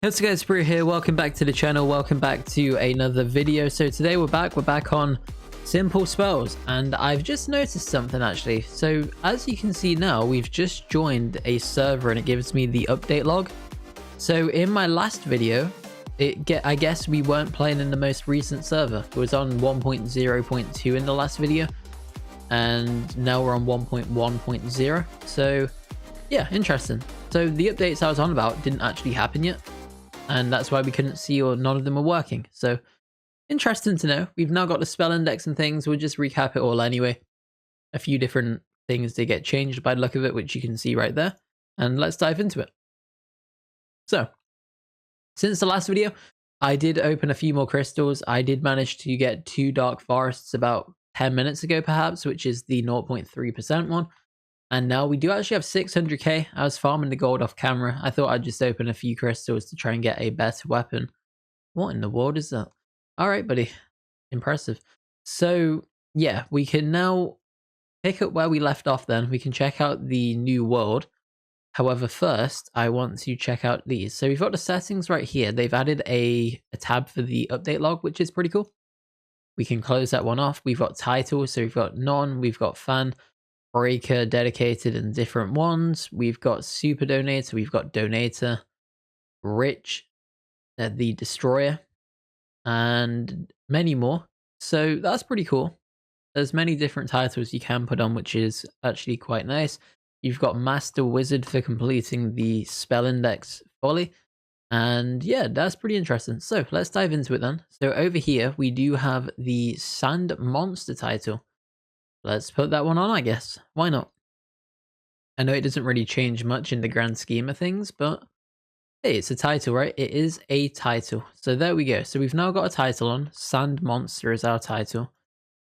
What's up guys, Brew here, welcome back to the channel, welcome back to another video. So today we're back on simple spells, and I've just noticed something actually. So as you can see now, we've just joined a server and it gives me the update log. So in my last video, I guess we weren't playing in the most recent server. It was on 1.0.2 in the last video, and now we're on 1.1.0. So yeah, interesting. So the updates I was on about didn't actually happen yet, and that's why we couldn't see, or none of them were working. So interesting to know. We've now got the spell index and things. We'll just recap it all anyway. A few different things did get changed by the look of it, which you can see right there. And let's dive into it. So since the last video, I did open a few more crystals. I did manage to get 2 dark forests about 10 minutes ago perhaps, which is the 0.3% one. And now we do actually have 600k. I was farming the gold off camera. I thought I'd just open a few crystals to try and get a better weapon. What in the world is that? All right, buddy. Impressive. So yeah, we can now pick up where we left off then. We can check out the new world. However, first, I want to check out these. So we've got the settings right here. They've added a tab for the update log, which is pretty cool. We can close that one off. We've got titles. So we've got none. We've got fan, breaker, dedicated, and different ones. We've got super donator, we've got donator, rich, the destroyer, and many more. So that's pretty cool. There's many different titles you can put on, which is actually quite nice. You've got master wizard for completing the spell index fully, and yeah, that's pretty interesting. So let's dive into it then. So over here we do have the sand monster title. Let's put that one on, I guess. Why not? I know it doesn't really change much in the grand scheme of things, but hey, it's a title, right? It is a title. So there we go. So we've now got a title on. Sand Monster is our title.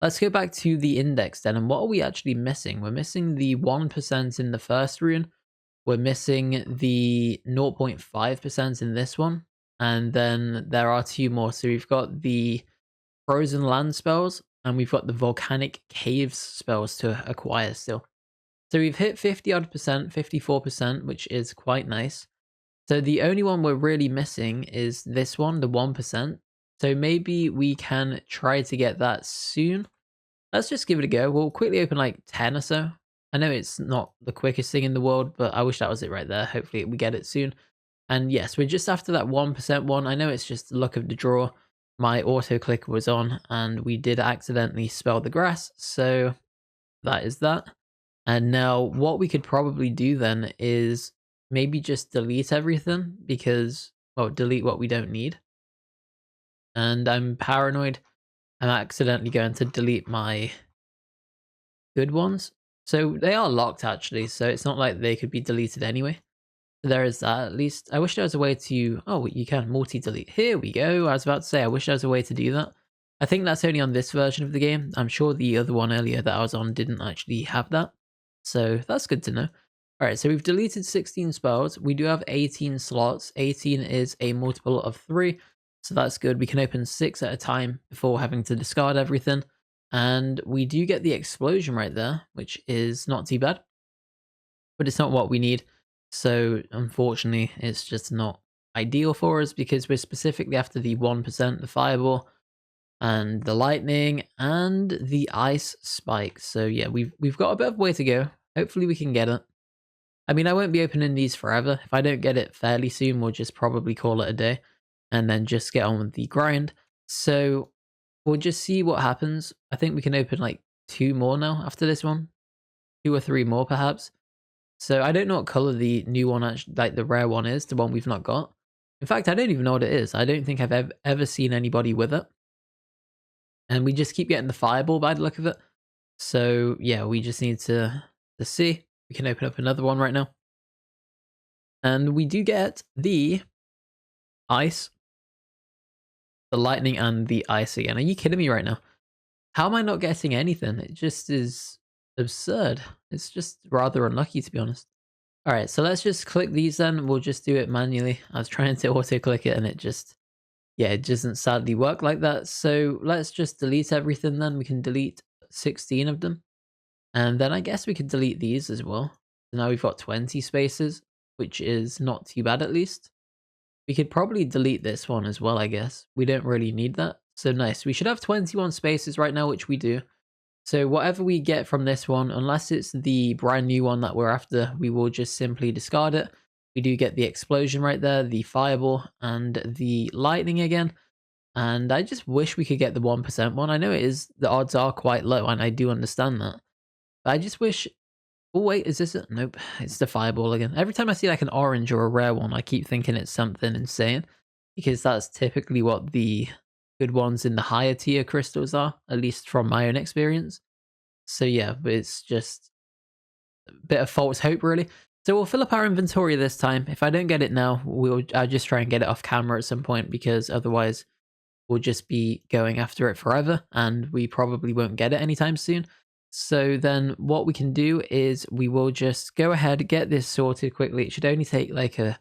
Let's go back to the index then. And what are we actually missing? We're missing the 1% in the first rune. We're missing the 0.5% in this one. And then there are 2 more. So we've got the frozen land spells, and we've got the volcanic caves spells to acquire still. So we've hit 50 odd percent, 54%, which is quite nice. So the only one we're really missing is this one, the 1%. So maybe we can try to get that soon. Let's just give it a go. We'll quickly open like 10 or so. I know it's not the quickest thing in the world, but I wish that was it right there. Hopefully we get it soon. And yes, we're just after that 1% one. I know it's just luck of the draw. My auto clicker was on and we did accidentally spell the grass, so that is that. And now what we could probably do then is maybe just delete everything, because, well, delete what we don't need. And I'm paranoid I'm accidentally going to delete my good ones. So they are locked actually, so it's not like they could be deleted anyway. There is that at least. I wish there was a way to... Oh, you can multi-delete. Here we go. I was about to say, I wish there was a way to do that. I think that's only on this version of the game. I'm sure the other one earlier that I was on didn't actually have that. So that's good to know. Alright, so we've deleted 16 spells. We do have 18 slots. 18 is a multiple of 3. So that's good. We can open 6 at a time before having to discard everything. And we do get the explosion right there, which is not too bad. But it's not what we need. So unfortunately, it's just not ideal for us, because we're specifically after the 1%, the fireball, and the lightning, and the ice spike. So yeah, we've got a bit of way to go. Hopefully we can get it. I mean, I won't be opening these forever. If I don't get it fairly soon, we'll just probably call it a day and then just get on with the grind. So we'll just see what happens. I think we can open like 2 more now after this one. 2 or 3 more perhaps. So I don't know what color the new one, actually, like the rare one is, the one we've not got. In fact, I don't even know what it is. I don't think I've ever seen anybody with it. And we just keep getting the fireball by the look of it. So yeah, we just need to see. We can open up another one right now. And we do get the ice, the lightning, and the ice again. Are you kidding me right now? How am I not getting anything? It just is absurd. It's just rather unlucky, to be honest. All right, so let's just click these then. We'll just do it manually. I was trying to auto click it and it just, yeah, it doesn't sadly work like that. So let's just delete everything then. We can delete 16 of them. And then I guess we could delete these as well. So now we've got 20 spaces, which is not too bad at least. We could probably delete this one as well, I guess. We don't really need that. So nice. We should have 21 spaces right now, which we do. So whatever we get from this one, unless it's the brand new one that we're after, we will just simply discard it. We do get the explosion right there, the fireball, and the lightning again. And I just wish we could get the 1% one. I know it is, the odds are quite low, and I do understand that. But I just wish... Oh wait, is this it? Nope, it's the fireball again. Every time I see like an orange or a rare one, I keep thinking it's something insane. Because that's typically what the good ones in the higher tier crystals are, at least from my own experience. So yeah, but it's just a bit of false hope really. So we'll fill up our inventory this time. If I don't get it now, I'll just try and get it off camera at some point, because otherwise we'll just be going after it forever and we probably won't get it anytime soon. So then what we can do is we will just go ahead, get this sorted quickly. It should only take like a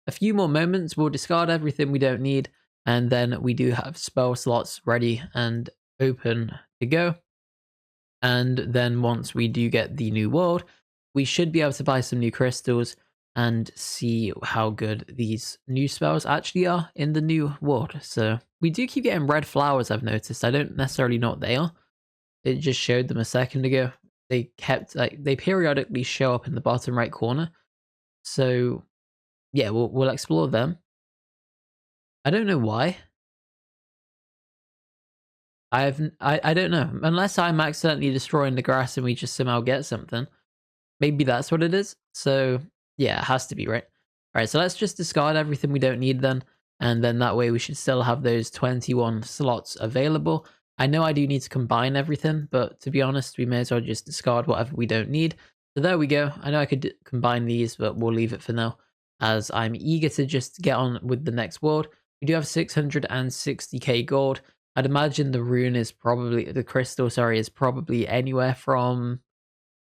few more moments. We'll discard everything we don't need, and then we do have spell slots ready and open to go. And then once we do get the new world, we should be able to buy some new crystals and see how good these new spells actually are in the new world. So we do keep getting red flowers, I've noticed. I don't necessarily know what they are. It just showed them a second ago. They kept, like, they periodically show up in the bottom right corner. So yeah, we'll explore them. I don't know why. I don't know. Unless I'm accidentally destroying the grass and we just somehow get something. Maybe that's what it is. So yeah, it has to be, right? Alright, so let's just discard everything we don't need then. And then that way we should still have those 21 slots available. I know I do need to combine everything, but to be honest, we may as well just discard whatever we don't need. So there we go. I know I could combine these, but we'll leave it for now, as I'm eager to just get on with the next world. We do have 660k gold. I'd imagine the rune is probably, the crystal, sorry, is probably anywhere from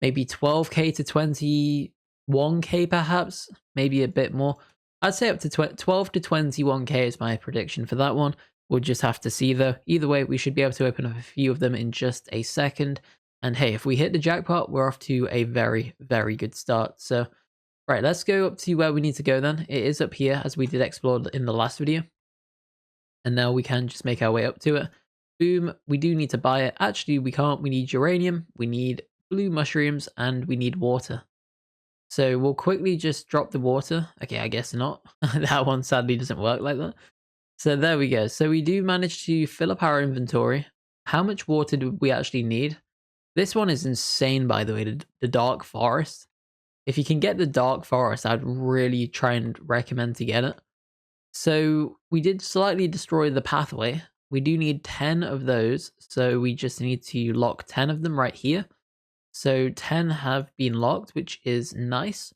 maybe 12k to 21k perhaps, maybe a bit more. I'd say up to 12 to 21k is my prediction for that one. We'll just have to see though. Either way, we should be able to open up a few of them in just a second. And hey, if we hit the jackpot, we're off to a very, very good start. So, right, let's go up to where we need to go then. It is up here, as we did explore in the last video. And now we can just make our way up to it. Boom, we do need to buy it. Actually, we can't. We need uranium, we need blue mushrooms, and we need water. So we'll quickly just drop the water. Okay, I guess not. That one sadly doesn't work like that. So there we go. So we do manage to fill up our inventory. How much water do we actually need? This one is insane, by the way, the dark forest. If you can get the dark forest, I'd really try and recommend to get it. So we did slightly destroy the pathway. We do need 10 of those. So we just need to lock 10 of them right here. So 10 have been locked, which is nice.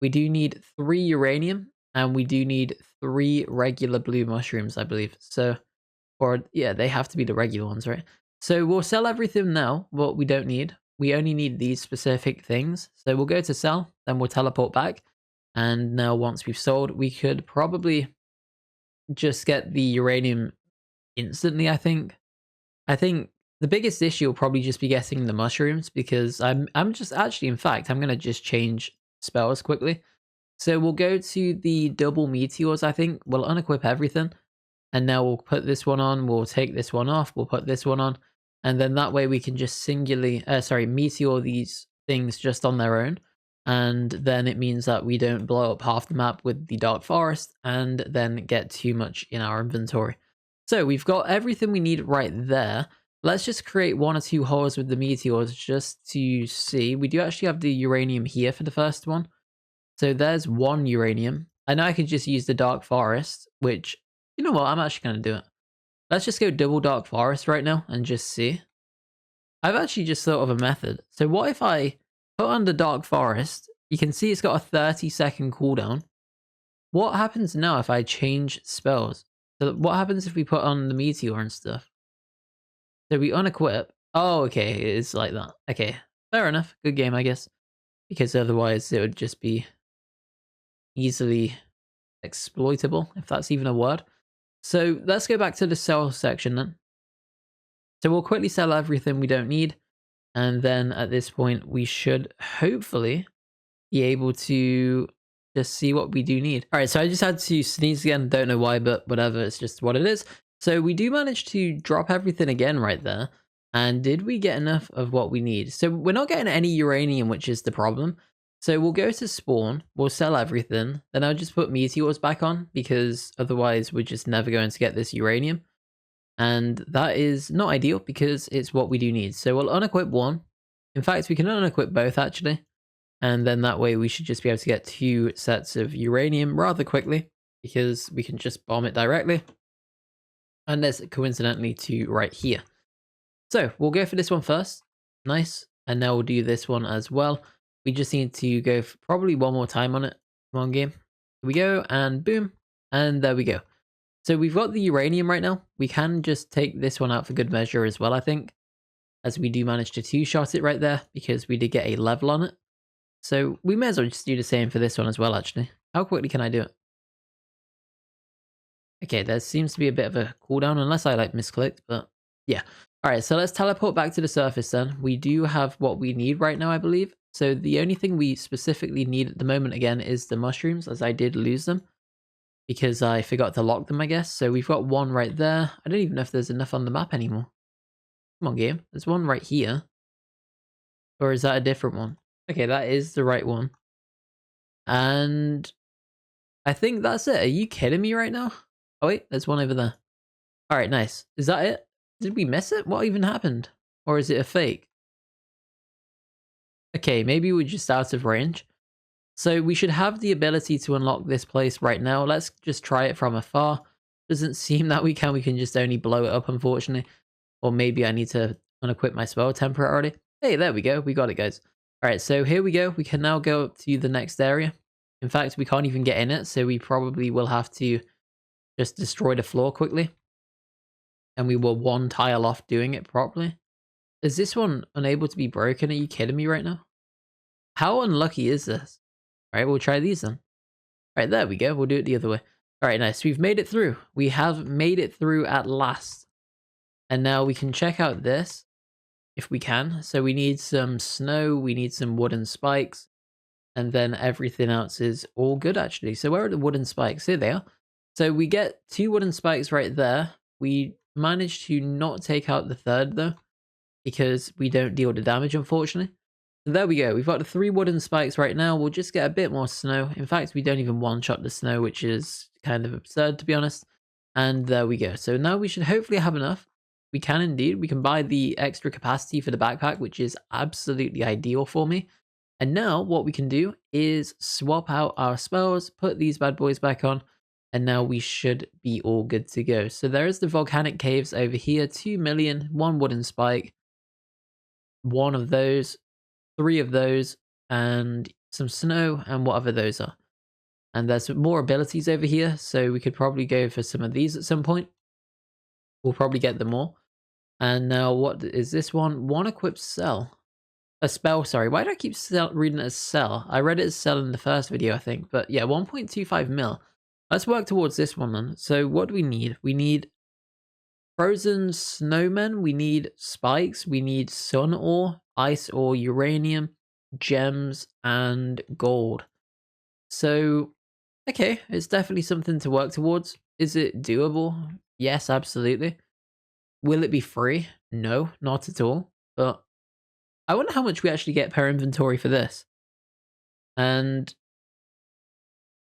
We do need 3 uranium, and we do need 3 regular blue mushrooms, I believe. So, or yeah, they have to be the regular ones, right? So we'll sell everything now, what we don't need. We only need these specific things. So we'll go to sell, then we'll teleport back. And now once we've sold, we could probably just get the uranium instantly, I think. I think the biggest issue will probably just be getting the mushrooms, because I'm just actually, in fact, I'm going to just change spells quickly. So we'll go to the double meteors, I think. We'll unequip everything. And now we'll put this one on. We'll take this one off. We'll put this one on. And then that way we can just meteor these things just on their own. And then it means that we don't blow up half the map with the dark forest and then get too much in our inventory. So we've got everything we need right there. Let's just create 1 or 2 holes with the meteors just to see. We do actually have the uranium here for the first one. So there's 1 uranium. I know I could just use the dark forest, which, you know what, I'm actually going to do it. Let's just go double dark forest right now and just see. I've actually just thought of a method. So what if I put on the dark forest? You can see it's got a 30-second cooldown. What happens now if I change spells? So what happens if we put on the meteor and stuff? So we unequip. Oh, okay, it's like that. Okay, fair enough. Good game, I guess. Because otherwise it would just be easily exploitable, if that's even a word. So let's go back to the sell section then. So we'll quickly sell everything we don't need. And then at this point, we should hopefully be able to just see what we do need. All right, so I just had to sneeze again. Don't know why, but whatever. It's just what it is. So we do manage to drop everything again right there. And did we get enough of what we need? So we're not getting any uranium, which is the problem. So we'll go to spawn, we'll sell everything, then I'll just put meteors back on because otherwise we're just never going to get this uranium. And that is not ideal because it's what we do need. So we'll unequip one. In fact, we can unequip both actually. And then that way we should just be able to get 2 sets of uranium rather quickly because we can just bomb it directly. And there's coincidentally 2 right here. So we'll go for this one first. Nice. And now we'll do this one as well. We just need to go for probably one more time on it. Come on, game. Here we go, and boom. And there we go. So we've got the uranium right now. We can just take this one out for good measure as well, I think. As we do manage to 2-shot it right there, because we did get a level on it. So we may as well just do the same for this one as well, actually. How quickly can I do it? Okay, there seems to be a bit of a cooldown, unless I like misclicked, but yeah. Alright, so let's teleport back to the surface then. We do have what we need right now, I believe. So the only thing we specifically need at the moment again is the mushrooms, as I did lose them. Because I forgot to lock them, I guess. So we've got one right there. I don't even know if there's enough on the map anymore. Come on, game. There's one right here. Or is that a different one? Okay, that is the right one. And I think that's it. Are you kidding me right now? Oh wait, there's one over there. Alright, nice. Is that it? Did we miss it? What even happened? Or is it a fake? Okay, maybe we're just out of range. So we should have the ability to unlock this place right now. Let's just try it from afar. Doesn't seem that we can just only blow it up, unfortunately. Or maybe I need to unequip my spell temporarily. Hey, there we go. We got it, guys. Alright, so here we go. We can now go up to the next area. In fact, we can't even get in it, so we probably will have to just destroy the floor quickly. And we were 1 tile off doing it properly. Is this one unable to be broken? Are you kidding me right now? How unlucky is this? Alright, we'll try these then. Alright, there we go. We'll do it the other way. Alright, nice. We've made it through. We have made it through at last. And now we can check out this. If we can. So we need some snow. We need some wooden spikes. And then everything else is all good, actually. So where are the wooden spikes? Here they are. So we get 2 wooden spikes right there. We managed to not take out the third, though. Because we don't deal the damage, unfortunately. So there we go. We've got the 3 wooden spikes right now. We'll just get a bit more snow. In fact, we don't even one-shot the snow, which is kind of absurd, to be honest. And there we go. So now we should hopefully have enough. We can indeed. We can buy the extra capacity for the backpack, which is absolutely ideal for me. And now what we can do is swap out our spells, put these bad boys back on, and now we should be all good to go. So there is the volcanic caves over here. 2 million, 1 wooden spike, 1 of those, 3 of those, and some snow, and whatever those are. And there's some more abilities over here, so we could probably go for some of these at some point. We'll probably get them all. And now what is this one? 1 equipped cell. A spell, sorry. Why do I keep reading it as cell? I read it as cell in the first video, I think. But yeah, 1.25 mil. Let's work towards this one then. So what do we need? We need frozen snowmen. We need spikes. We need sun ore, ice ore, uranium, gems, and gold. So, okay, it's definitely something to work towards. Is it doable? Yes, absolutely. Will it be free? No, not at all. But I wonder how much we actually get per inventory for this. And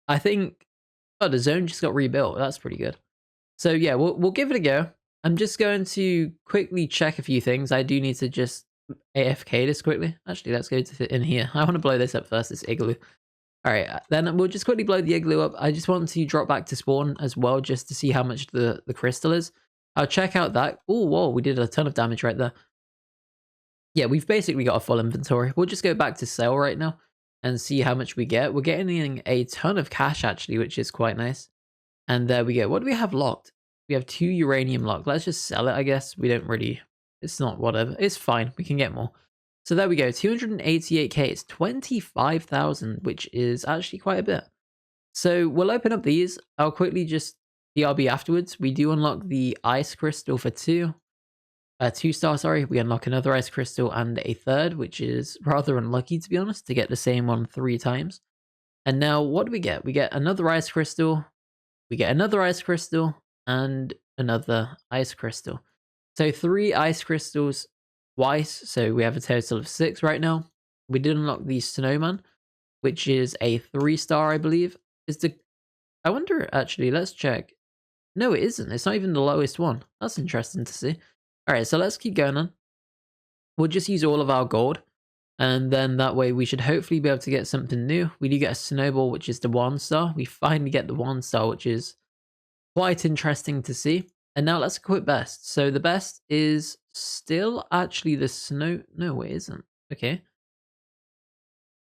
I think, oh, the zone just got rebuilt. That's pretty good. So yeah, we'll give it a go. I'm just going to quickly check a few things. I do need to just AFK this quickly. Actually, let's go to in here. I want to blow this up first, this igloo. All right, then we'll just quickly blow the igloo up. I just want to drop back to spawn as well, just to see how much the crystal is. I'll check out that. Oh, whoa, we did a ton of damage right there. Yeah, we've basically got a full inventory. We'll just go back to sale right now and see how much we get. We're getting a ton of cash, actually, which is quite nice. And there we go. What do we have locked? We have 2 uranium locked. Let's just sell it, I guess. We don't really... It's not whatever. It's fine. We can get more. So there we go. 288k. It's 25,000, which is actually quite a bit. So we'll open up these. I'll quickly just BRB afterwards. We do unlock the ice crystal for 2. 2-star, sorry. We unlock another ice crystal and a 3rd, which is rather unlucky, to be honest, to get the same one 3 times. And now what do we get? We get another ice crystal, we get another ice crystal, and another ice crystal. So 3 ice crystals twice, so we have a total of 6 right now. We did unlock the snowman, which is a 3-star, I believe. I wonder, actually, let's check. No, it isn't. It's not even the lowest one. That's interesting to see. Alright, so let's keep going on. We'll just use all of our gold. And then that way we should hopefully be able to get something new. We do get a snowball, which is the 1-star. We finally get the 1-star, which is quite interesting to see. And now let's equip best. So the best is still actually the snow. No, it isn't. Okay.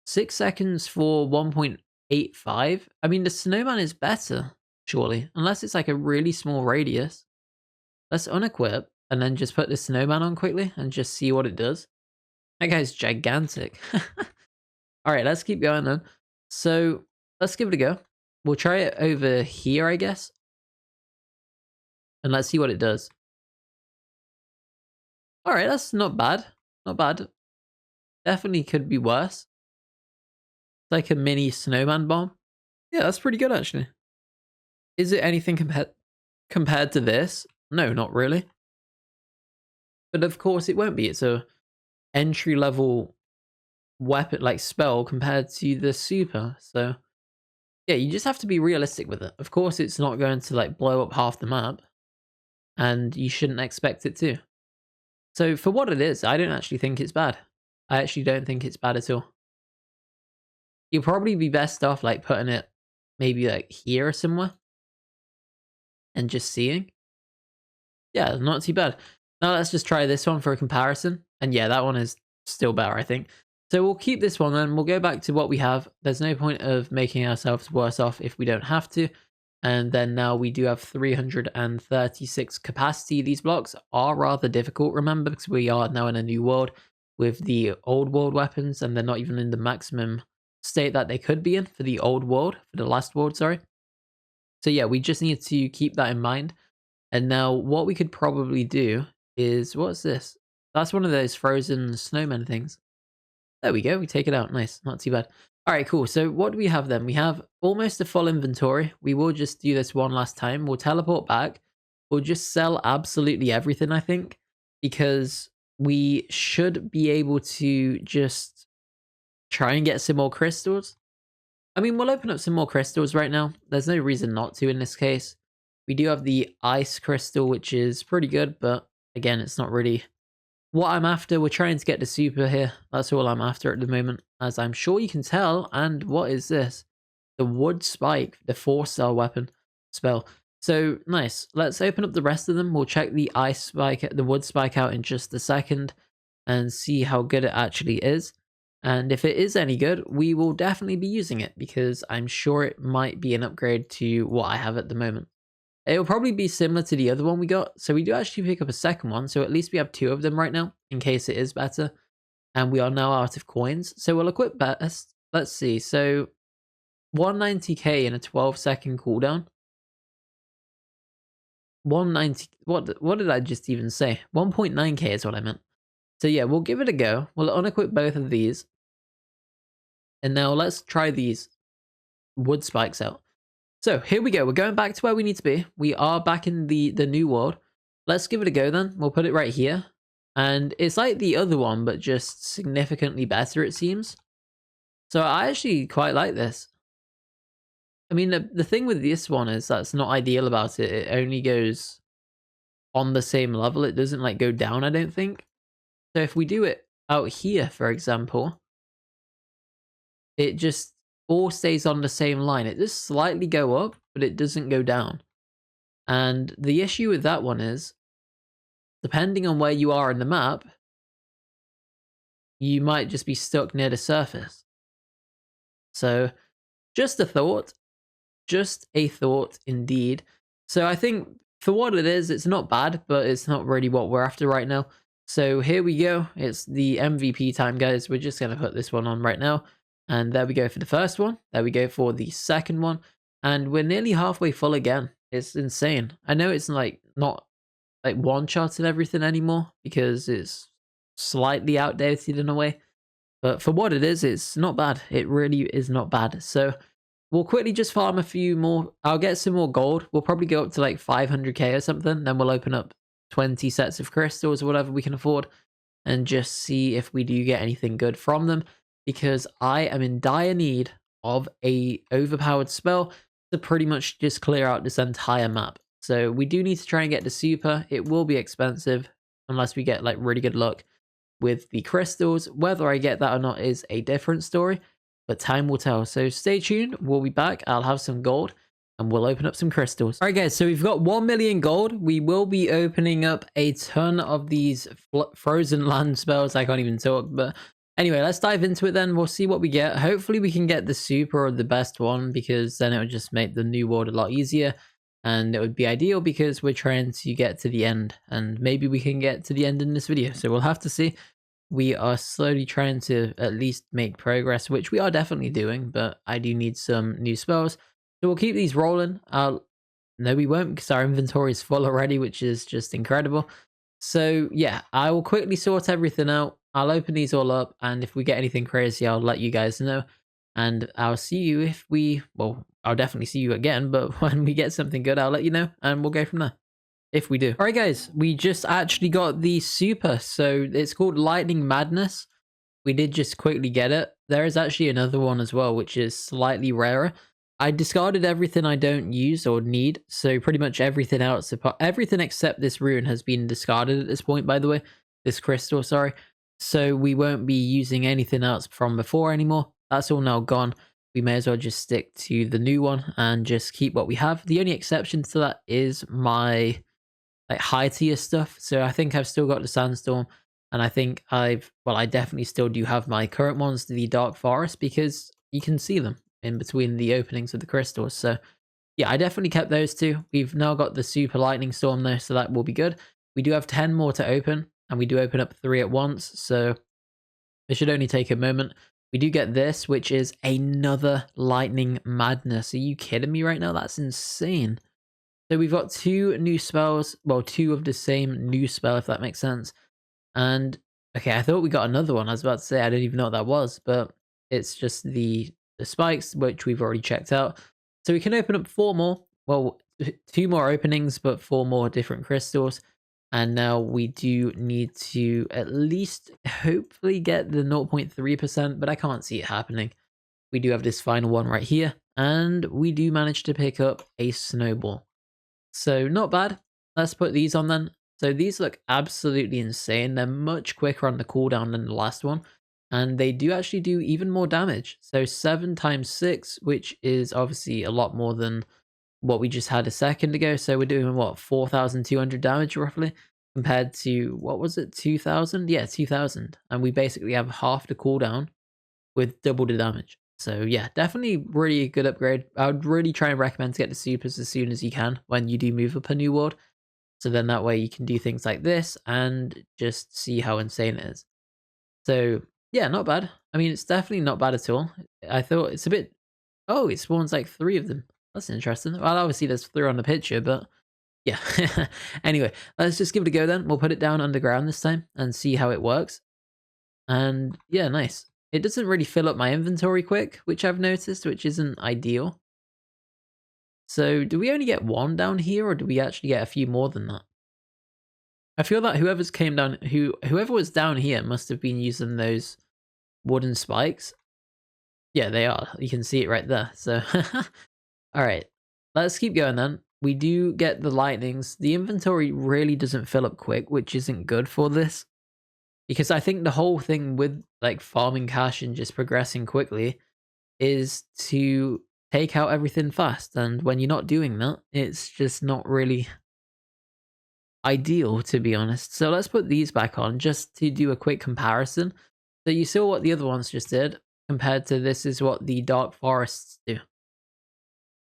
6 seconds for 1.85. I mean, the snowman is better, surely. Unless it's like a really small radius. Let's unequip and then just put the snowman on quickly and just see what it does. That guy's gigantic. Alright, let's keep going then. So, let's give it a go. We'll try it over here, I guess. And let's see what it does. Alright, that's not bad. Not bad. Definitely could be worse. It's like a mini snowman bomb. Yeah, that's pretty good actually. Is it anything compared to this? No, not really. But of course it won't be. It's a entry level weapon, like spell, compared to the super. So yeah, you just have to be realistic with it. Of course it's not going to like blow up half the map, and you shouldn't expect it to. So for what it is, I don't actually think it's bad. I actually don't think it's bad at all. You'll probably be best off like putting it maybe like here or somewhere and just seeing. Yeah, not too bad. Now let's just try this one for a comparison. And yeah, that one is still better, I think. So we'll keep this one then. We'll go back to what we have. There's no point of making ourselves worse off if we don't have to. And then now we do have 336 capacity. These blocks are rather difficult, remember, because we are now in a new world with the old world weapons, and they're not even in the maximum state that they could be in for the old world, for the last world, sorry. So yeah, we just need to keep that in mind. And now what we could probably do is, what's this? That's one of those frozen snowmen things. There we go, we take it out. Nice, not too bad. All right, cool. So what do we have then? We have almost a full inventory. We will just do this one last time. We'll teleport back. We'll just sell absolutely everything, I think, because we should be able to just try and get some more crystals. I mean, we'll open up some more crystals right now. There's no reason not to in this case. We do have the ice crystal, which is pretty good, but again, it's not really what I'm after. We're trying to get the super here. That's all I'm after at the moment, as I'm sure you can tell. And what is this? The wood spike, the 4-star weapon spell. So nice. Let's open up the rest of them. We'll check the ice spike, the wood spike out in just a second and see how good it actually is. And if it is any good, we will definitely be using it, because I'm sure it might be an upgrade to what I have at the moment. It'll probably be similar to the other one we got. So we do actually pick up a second one. So at least we have 2 of them right now in case it is better. And we are now out of coins. So we'll equip best. Let's see. So 190k in a 12-second cooldown. 190. What did I just even say? 1.9k is what I meant. So yeah, we'll give it a go. We'll unequip both of these. And now let's try these wood spikes out. So here we go. We're going back to where we need to be. We are back in the new world. Let's give it a go then. We'll put it right here. And it's like the other one, but just significantly better, it seems. So I actually quite like this. I mean, the thing with this one is that's not ideal about it. It only goes on the same level. It doesn't like go down, I don't think. So if we do it out here, for example, it just all stays on the same line. It does slightly go up, but it doesn't go down. And the issue with that one is, depending on where you are in the map, you might just be stuck near the surface. So just a thought. Just a thought indeed. So I think for what it is, it's not bad, but it's not really what we're after right now. So here we go. It's the MVP time, guys. We're just going to put this one on right now. And there we go for the first one. There we go for the second one. And we're nearly halfway full again. It's insane. I know it's like not like one-shot and everything anymore, because it's slightly outdated in a way. But for what it is, it's not bad. It really is not bad. So we'll quickly just farm a few more. I'll get some more gold. We'll probably go up to like 500k or something. Then we'll open up 20 sets of crystals or whatever we can afford and just see if we do get anything good from them, because I am in dire need of a overpowered spell to pretty much just clear out this entire map. So we do need to try and get the super. It will be expensive unless we get like really good luck with the crystals. Whether I get that or not is a different story, but time will tell. So stay tuned. We'll be back. I'll have some gold and we'll open up some crystals. All right, guys, so we've got 1 million gold. We will be opening up a ton of these frozen land spells. I can't even talk, but anyway, let's dive into it then. We'll see what we get. Hopefully we can get the super or the best one, because then it would just make the new world a lot easier. And it would be ideal because we're trying to get to the end, and maybe we can get to the end in this video. So we'll have to see. We are slowly trying to at least make progress, which we are definitely doing, but I do need some new spells. So we'll keep these rolling. No, we won't, because our inventory is full already, which is just incredible. So yeah, I will quickly sort everything out. I'll open these all up, and if we get anything crazy, I'll let you guys know. And I'll see you if we, well, I'll definitely see you again, but when we get something good, I'll let you know, and we'll go from there. If we do. All right, guys, we just actually got the super. So it's called Lightning Madness. We did just quickly get it. There is actually another one as well, which is slightly rarer. I discarded everything I don't use or need. So pretty much everything else, everything except this rune has been discarded at this point, by the way. This crystal, sorry. So we won't be using anything else from before anymore. That's all now gone. We may as well just stick to the new one and just keep what we have. The only exception to that is my like high tier stuff. So I think I've still got the sandstorm, and I think I definitely still do have my current ones, the dark forest, because you can see them in between the openings of the crystals. So yeah, I definitely kept those two. We've now got the super lightning storm though, so that will be good. We do have 10 more to open, and we do open up 3 at once, so it should only take a moment. We do get this, which is another lightning madness. Are you kidding me right now? That's insane. So we've got 2 new spells, well, 2 of the same new spell, if that makes sense. And okay, I thought we got another one. I was about to say I didn't even know what that was, but it's just the spikes, which we've already checked out. So we can open up 4 more, well, 2 more openings, but 4 more different crystals. And now we do need to at least hopefully get the 0.3%, but I can't see it happening. We do have this final one right here, and we do manage to pick up a snowball. So not bad. Let's put these on then. So these look absolutely insane. They're much quicker on the cooldown than the last one, and they do actually do even more damage. So 7 times 6, which is obviously a lot more than what we just had a second ago. So we're doing what, 4,200 damage roughly, compared to, what was it, 2,000? Yeah, 2,000. And we basically have half the cooldown with double the damage. So yeah, definitely really good upgrade. I would really try and recommend to get the supers as soon as you can when you do move up a new world. So then that way you can do things like this and just see how insane it is. So yeah, not bad. I mean, it's definitely not bad at all. I thought it's a bit, oh, it spawns like 3 of them. That's interesting. Well, obviously there's 3 on the picture, but yeah. Anyway, let's just give it a go then. We'll put it down underground this time and see how it works. And yeah, nice. It doesn't really fill up my inventory quick, which I've noticed, which isn't ideal. So do we only get 1 down here, or do we actually get a few more than that? I feel that whoever was down here must have been using those wooden spikes. Yeah, they are. You can see it right there. So, all right, let's keep going then. We do get the lightnings. The inventory really doesn't fill up quick, which isn't good for this. Because I think the whole thing with like farming cash and just progressing quickly is to take out everything fast. And when you're not doing that, it's just not really ideal, to be honest. So let's put these back on just to do a quick comparison. So you saw what the other ones just did compared to this is what the dark forests do.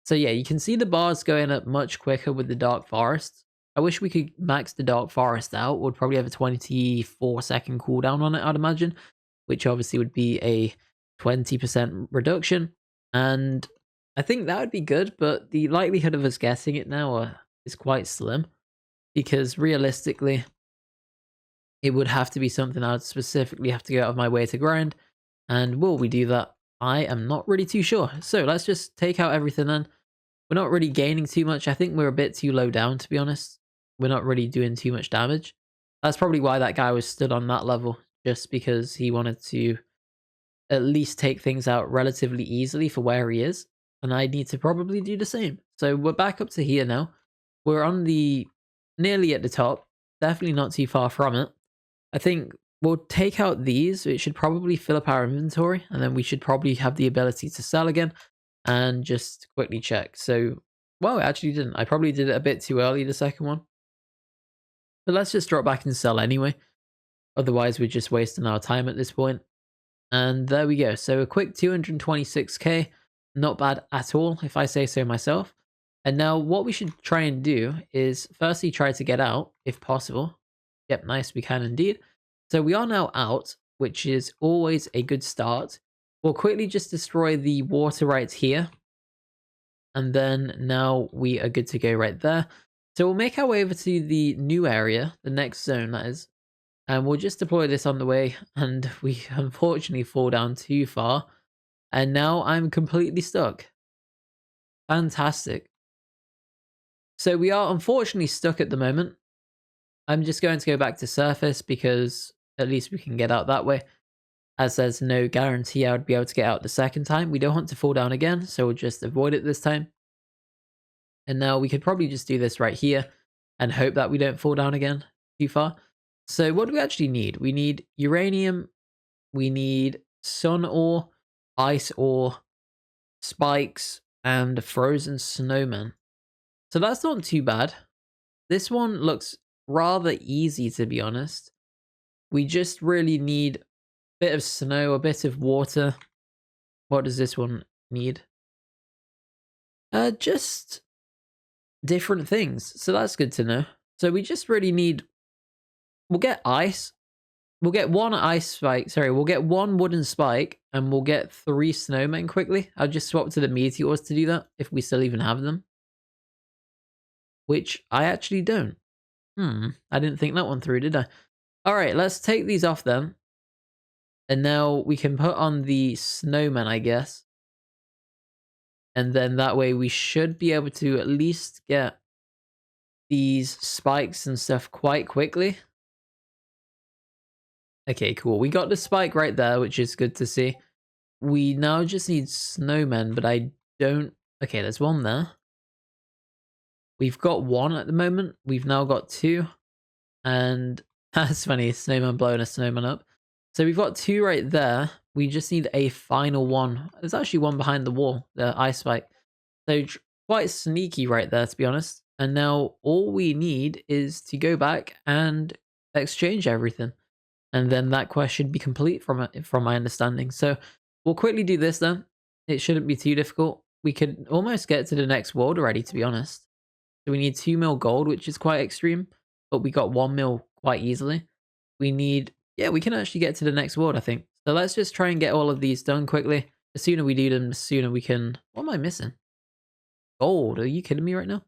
So yeah, you can see the bars going up much quicker with the dark forests. I wish we could max the dark forest out. We'd probably have a 24-second cooldown on it, I'd imagine, which obviously would be a 20% reduction. And I think that would be good, but the likelihood of us getting it now is quite slim, because realistically, it would have to be something I'd specifically have to go out of my way to grind, And will we do that? I am not really too sure. So let's just take out everything then. We're not really gaining too much. I think we're a bit too low down, to be honest. We're not really doing too much damage. That's probably why that guy was stood on that level, just because he wanted to at least take things out relatively easily for where he is. And I need to probably do the same. So we're back up to here now. We're on the nearly at the top. Definitely not too far from it. I think we'll take out these. It should probably fill up our inventory. And then we should probably have the ability to sell again. And just quickly check. So, well, it actually didn't. I probably did it a bit too early, the second one. But let's just drop back and sell anyway. Otherwise, we're just wasting our time at this point. And there we go. So a quick 226k. Not bad at all, if I say so myself. And now what we should try and do is firstly try to get out, if possible. Yep, nice, we can indeed. So we are now out, which is always a good start. We'll quickly just destroy the water right here. And then now we are good to go right there. So we'll make our way over to the new area, the next zone that is. And we'll just deploy this on the way. And we unfortunately fall down too far. And now I'm completely stuck. Fantastic. So we are unfortunately stuck at the moment. I'm just going to go back to surface because at least we can get out that way. As there's no guarantee I would be able to get out the second time. We don't want to fall down again, so we'll just avoid it this time. And now we could probably just do this right here and hope that we don't fall down again too far. So what do we actually need? We need uranium, we need sun ore, ice ore, spikes, and frozen snowman. So that's not too bad. This one looks rather easy, to be honest. We just really need a bit of snow, a bit of water. What does this one need? Just different things. So that's good to know. So we just really need... We'll get ice. We'll get one ice spike. Sorry, we'll get one wooden spike. And we'll get 3 snowmen quickly. I'll just swap to the meteors to do that. If we still even have them. Which I actually don't. I didn't think that one through, did I? Alright, let's take these off then. And now we can put on the snowman, I guess. And then that way we should be able to at least get these spikes and stuff quite quickly. Okay, cool. We got the spike right there, which is good to see. We now just need snowmen, but I don't... Okay, there's one there. We've got 1 at the moment. We've now got 2. And that's funny, snowman blowing a snowman up. So we've got 2 right there. We just need a final one. There's actually one behind the wall, the ice spike. So quite sneaky right there, to be honest. And now all we need is to go back and exchange everything. And then that quest should be complete from my understanding. So we'll quickly do this then. It shouldn't be too difficult. We could almost get to the next world already, to be honest. So we need 2 mil gold, which is quite extreme. But we got 1 mil quite easily. We need... Yeah, we can actually get to the next world, I think. So let's just try and get all of these done quickly. The sooner we do them, the sooner we can... What am I missing? Gold. Are you kidding me right now?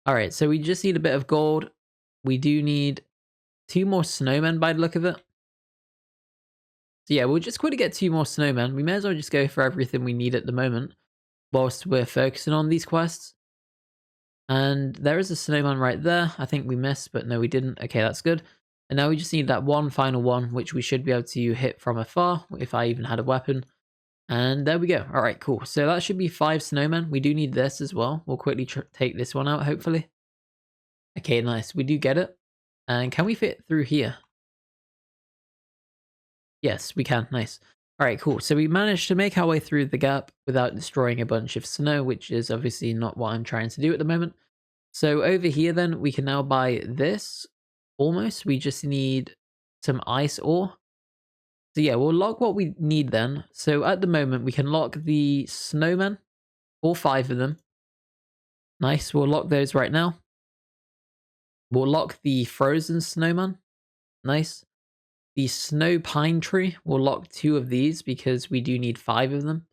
Alright, so we just need a bit of gold. We do need 2 more snowmen by the look of it. So yeah, we'll just quickly get 2 more snowmen. We may as well just go for everything we need at the moment. Whilst we're focusing on these quests. And there is a snowman right there. I think we missed, but no, we didn't. Okay, that's good. And now we just need that one final one, which we should be able to hit from afar, if I even had a weapon. And there we go. All right, cool. So that should be 5 snowmen. We do need this as well. We'll quickly take this one out, hopefully. Okay, nice. We do get it. And can we fit through here? Yes, we can. Nice. All right, cool. So we managed to make our way through the gap without destroying a bunch of snow, which is obviously not what I'm trying to do at the moment. So over here, then, we can now buy this. Almost. We just need some ice ore. So yeah, we'll lock what we need then. So at the moment, we can lock the snowmen. All 5 of them. Nice. We'll lock those right now. We'll lock the frozen snowman. Nice. The snow pine tree, we'll lock 2 of these because we do need 5 of them.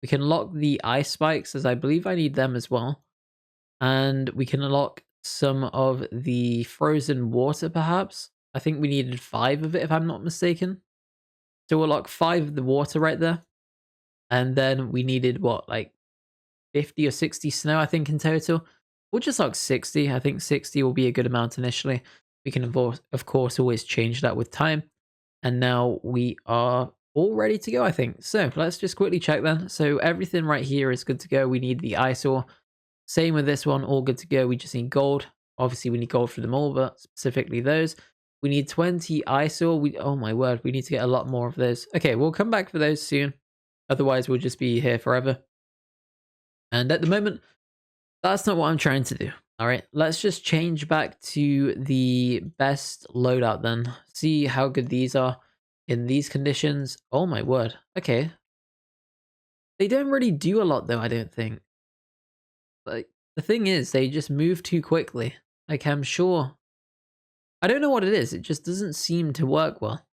We can lock the ice spikes, as I believe I need them as well. And we can lock some of the frozen water, perhaps. I think we needed 5 of it, if I'm not mistaken. So we'll lock 5 of the water right there. And then we needed what, like 50 or 60 snow, I think, in total. We'll just lock 60. I think 60 will be a good amount initially. We can, of course, always change that with time. And now we are all ready to go, I think. So let's just quickly check then. So everything right here is good to go. We need the ice ore. Same with this one, all good to go. We just need gold. Obviously, we need gold for them all, but specifically those. We need 20 ice ore. Oh my word, we need to get a lot more of those. Okay, we'll come back for those soon. Otherwise, we'll just be here forever. And at the moment, that's not what I'm trying to do. All right, let's just change back to the best loadout then. See how good these are in these conditions. Oh my word. Okay. They don't really do a lot though, I don't think. Like, the thing is, they just move too quickly. Like, I'm sure. I don't know what it is. It just doesn't seem to work well.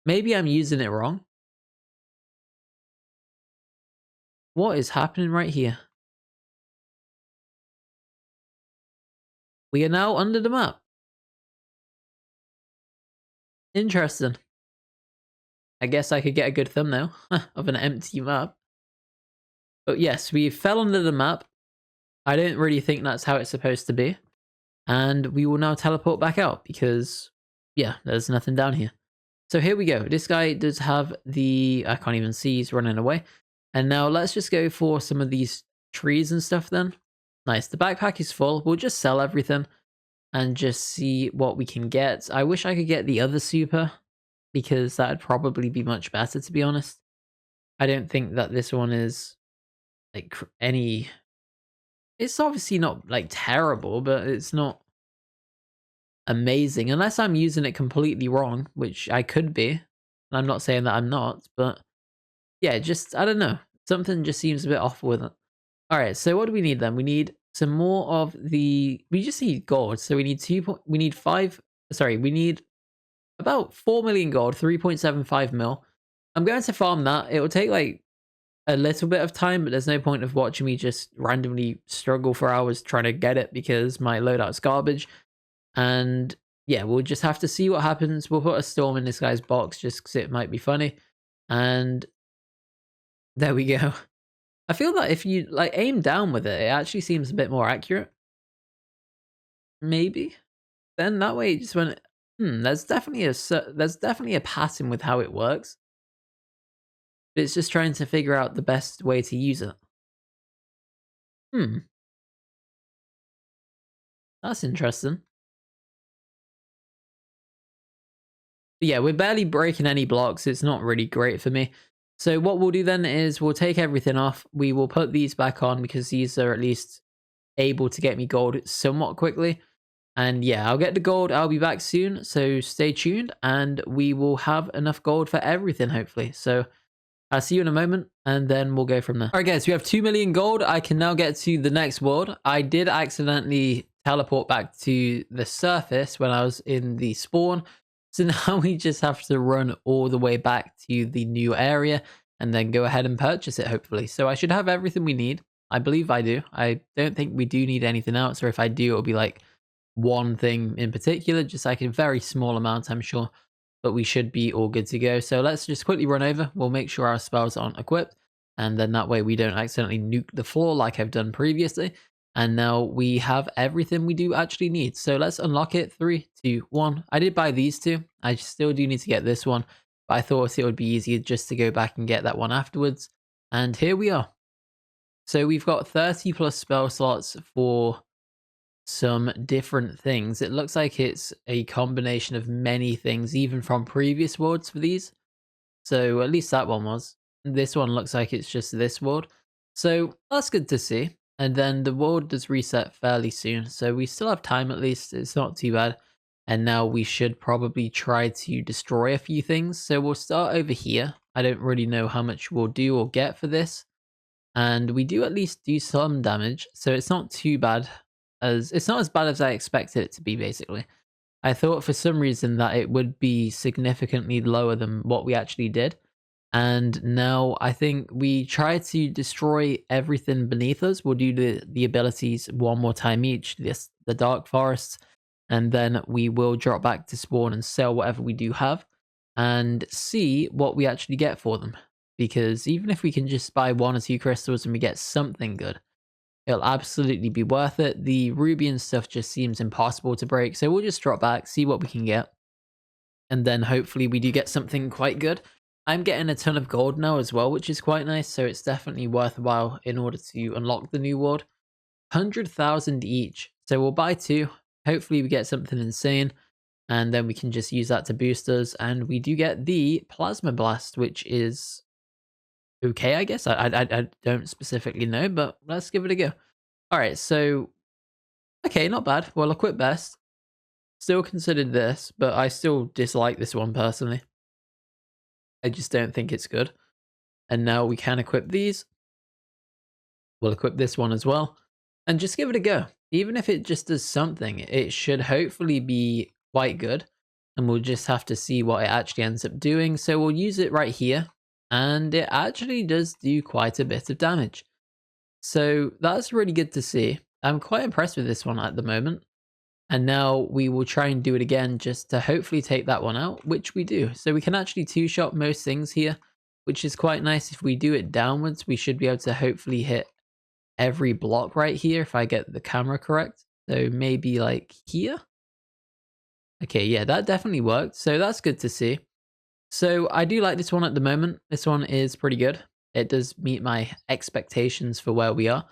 Maybe I'm using it wrong. What is happening right here? We are now under the map. Interesting. I guess I could get a good thumbnail of an empty map. But yes, we fell under the map. I don't really think that's how it's supposed to be. And we will now teleport back out because, yeah, there's nothing down here. So here we go. This guy does have the... I can't even see. He's running away. And now let's just go for some of these trees and stuff then. Nice. The backpack is full. We'll just sell everything and just see what we can get. I wish I could get the other super because that would probably be much better, to be honest. I don't think that this one is like any... It's obviously not like terrible, but it's not amazing unless I'm using it completely wrong, which I could be. And I'm not saying that I'm not, but yeah, just, I don't know. Something just seems a bit off with it. All right, so what do we need then? We need some more of the... We just need gold. So we need we need about 4 million gold, 3.75 mil. I'm going to farm that. It will take like a little bit of time, but there's no point of watching me just randomly struggle for hours trying to get it because my loadout's garbage. And yeah, we'll just have to see what happens. We'll put a storm in this guy's box just because it might be funny. And there we go. I feel that if you like aim down with it, it actually seems a bit more accurate. Maybe. Then that way it just went, there's definitely a pattern with how it works. But it's just trying to figure out the best way to use it. That's interesting. But yeah, we're barely breaking any blocks. It's not really great for me. So what we'll do then is we'll take everything off. We will put these back on because these are at least able to get me gold somewhat quickly. And yeah, I'll get the gold. I'll be back soon. So stay tuned and we will have enough gold for everything, hopefully. So I'll see you in a moment and then we'll go from there. All right, guys, we have 2 million gold. I can now get to the next world. I did accidentally teleport back to the surface when I was in the spawn. So now we just have to run all the way back to the new area and then go ahead and purchase it, hopefully. So I should have everything we need. I believe I do. I don't think we do need anything else, or if I do, it'll be like one thing in particular, just like a very small amount, I'm sure. But we should be all good to go. So let's just quickly run over. We'll make sure our spells aren't equipped. And then that way we don't accidentally nuke the floor like I've done previously. And now we have everything we do actually need. So let's unlock it. 3, 2, 1. I did buy these two. I still do need to get this one. But I thought it would be easier just to go back and get that one afterwards. And here we are. So we've got 30 plus spell slots for some different things. It looks like it's a combination of many things, even from previous worlds for these. So at least that one was. This one looks like it's just this world. So that's good to see. And then the world does reset fairly soon. So we still have time at least. It's not too bad. And now we should probably try to destroy a few things. So we'll start over here. I don't really know how much we'll do or get for this. And we do at least do some damage. So it's not too bad. It's not as bad as I expected it to be, basically. I thought for some reason that it would be significantly lower than what we actually did. And now I think we try to destroy everything beneath us. We'll do the abilities one more time each, the dark forests, and then we will drop back to spawn and sell whatever we do have. and see what we actually get for them. Because even if we can just buy 1 or 2 crystals and we get something good, it'll absolutely be worth it. The ruby and stuff just seems impossible to break, so we'll just drop back, see what we can get. And then hopefully we do get something quite good. I'm getting a ton of gold now as well, which is quite nice, so it's definitely worthwhile in order to unlock the new world. 100,000 each, so we'll buy 2. Hopefully we get something insane, and then we can just use that to boost us. And we do get the plasma blast, which is okay, I guess. I don't specifically know, but let's give it a go. All right, so okay, not bad. Well, equip best. Still considered this, but I still dislike this one personally. I just don't think it's good. And now we can equip these. We'll equip this one as well, and just give it a go. Even if it just does something, it should hopefully be quite good, and we'll just have to see what it actually ends up doing. So we'll use it right here, and it actually does do quite a bit of damage. So that's really good to see. I'm quite impressed with this one at the moment. And now we will try and do it again just to hopefully take that one out, which we do. So we can actually two-shot most things here, which is quite nice. If we do it downwards, we should be able to hopefully hit every block right here if I get the camera correct. So maybe like here. Okay, yeah, that definitely worked. So that's good to see. So I do like this one at the moment. This one is pretty good. It does meet my expectations for where we are.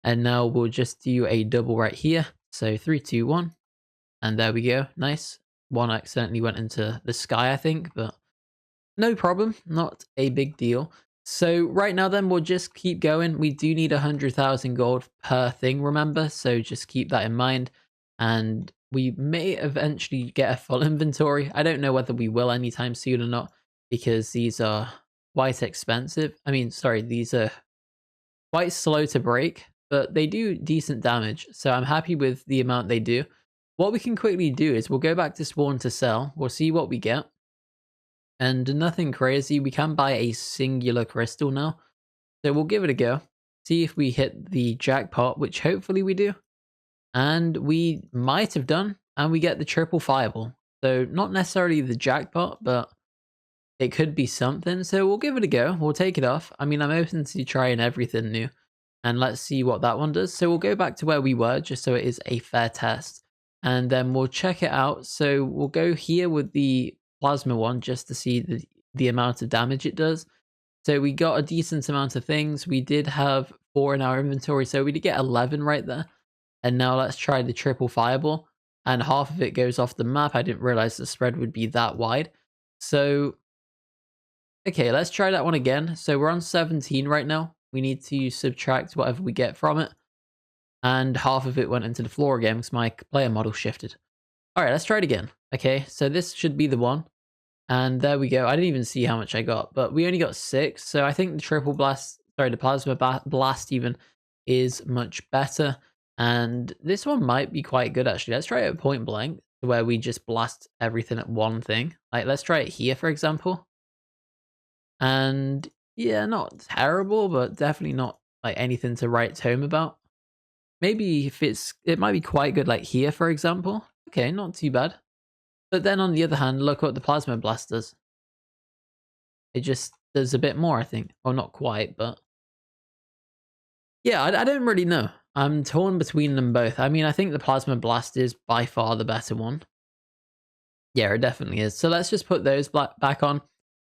And now we'll just do a double right here. So 3, 2, 1. And there we go. Nice. One accidentally went into the sky, I think, but no problem. Not a big deal. So right now then, we'll just keep going. We do need 100,000 gold per thing, remember? So just keep that in mind. And we may eventually get a full inventory. I don't know whether we will anytime soon or not, because these are quite expensive. I mean, sorry, these are quite slow to break, but they do decent damage. So I'm happy with the amount they do. What we can quickly do is we'll go back to spawn to sell. We'll see what we get. And nothing crazy. We can buy a singular crystal now. So we'll give it a go. See if we hit the jackpot, which hopefully we do. And we might have done. And we get the triple fireball. So not necessarily the jackpot, but it could be something. So we'll give it a go. We'll take it off. I mean, I'm open to trying everything new. And let's see what that one does. So we'll go back to where we were, just so it is a fair test. And then we'll check it out. So we'll go here with the plasma one just to see the amount of damage it does. So we got a decent amount of things. We did have 4 in our inventory, so we did get 11 right there. And now let's try the triple fireball. And half of it goes off the map. I didn't realize the spread would be that wide. So, okay, let's try that one again. So we're on 17 right now. We need to subtract whatever we get from it. And half of it went into the floor again because my player model shifted. All right, let's try it again. Okay, so this should be the one. And there we go. I didn't even see how much I got, but we only got 6. So I think the triple blast, sorry, the plasma blast even is much better. And this one might be quite good, actually. Let's try it at point blank, where we just blast everything at one thing. Like, let's try it here, for example. And yeah, not terrible, but definitely not like anything to write home about. Maybe if it might be quite good, like here, for example. Okay, not too bad. But then on the other hand, look what the plasma blast does. It just does a bit more, I think. Or not quite, but yeah, I don't really know. I'm torn between them both. I mean, I think the plasma blast is by far the better one. Yeah, it definitely is. So let's just put those back on.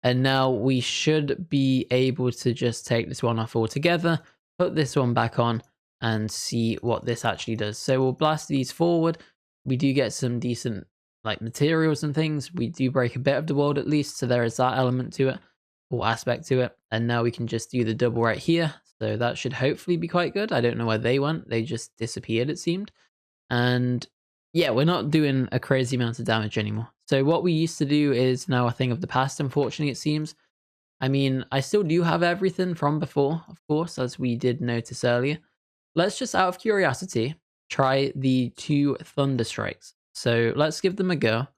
And now we should be able to just take this one off altogether, put this one back on, and see what this actually does. So we'll blast these forward. We do get some decent like materials and things. We do break a bit of the world at least, so there is that element to it, or aspect to it. And now we can just do the double right here. So that should hopefully be quite good. I don't know where they went. They just disappeared, it seemed. And yeah, we're not doing a crazy amount of damage anymore. So what we used to do is now a thing of the past, unfortunately, it seems. I mean, I still do have everything from before, of course, as we did notice earlier. Let's just, out of curiosity, try the 2 thunder strikes. So let's give them a go.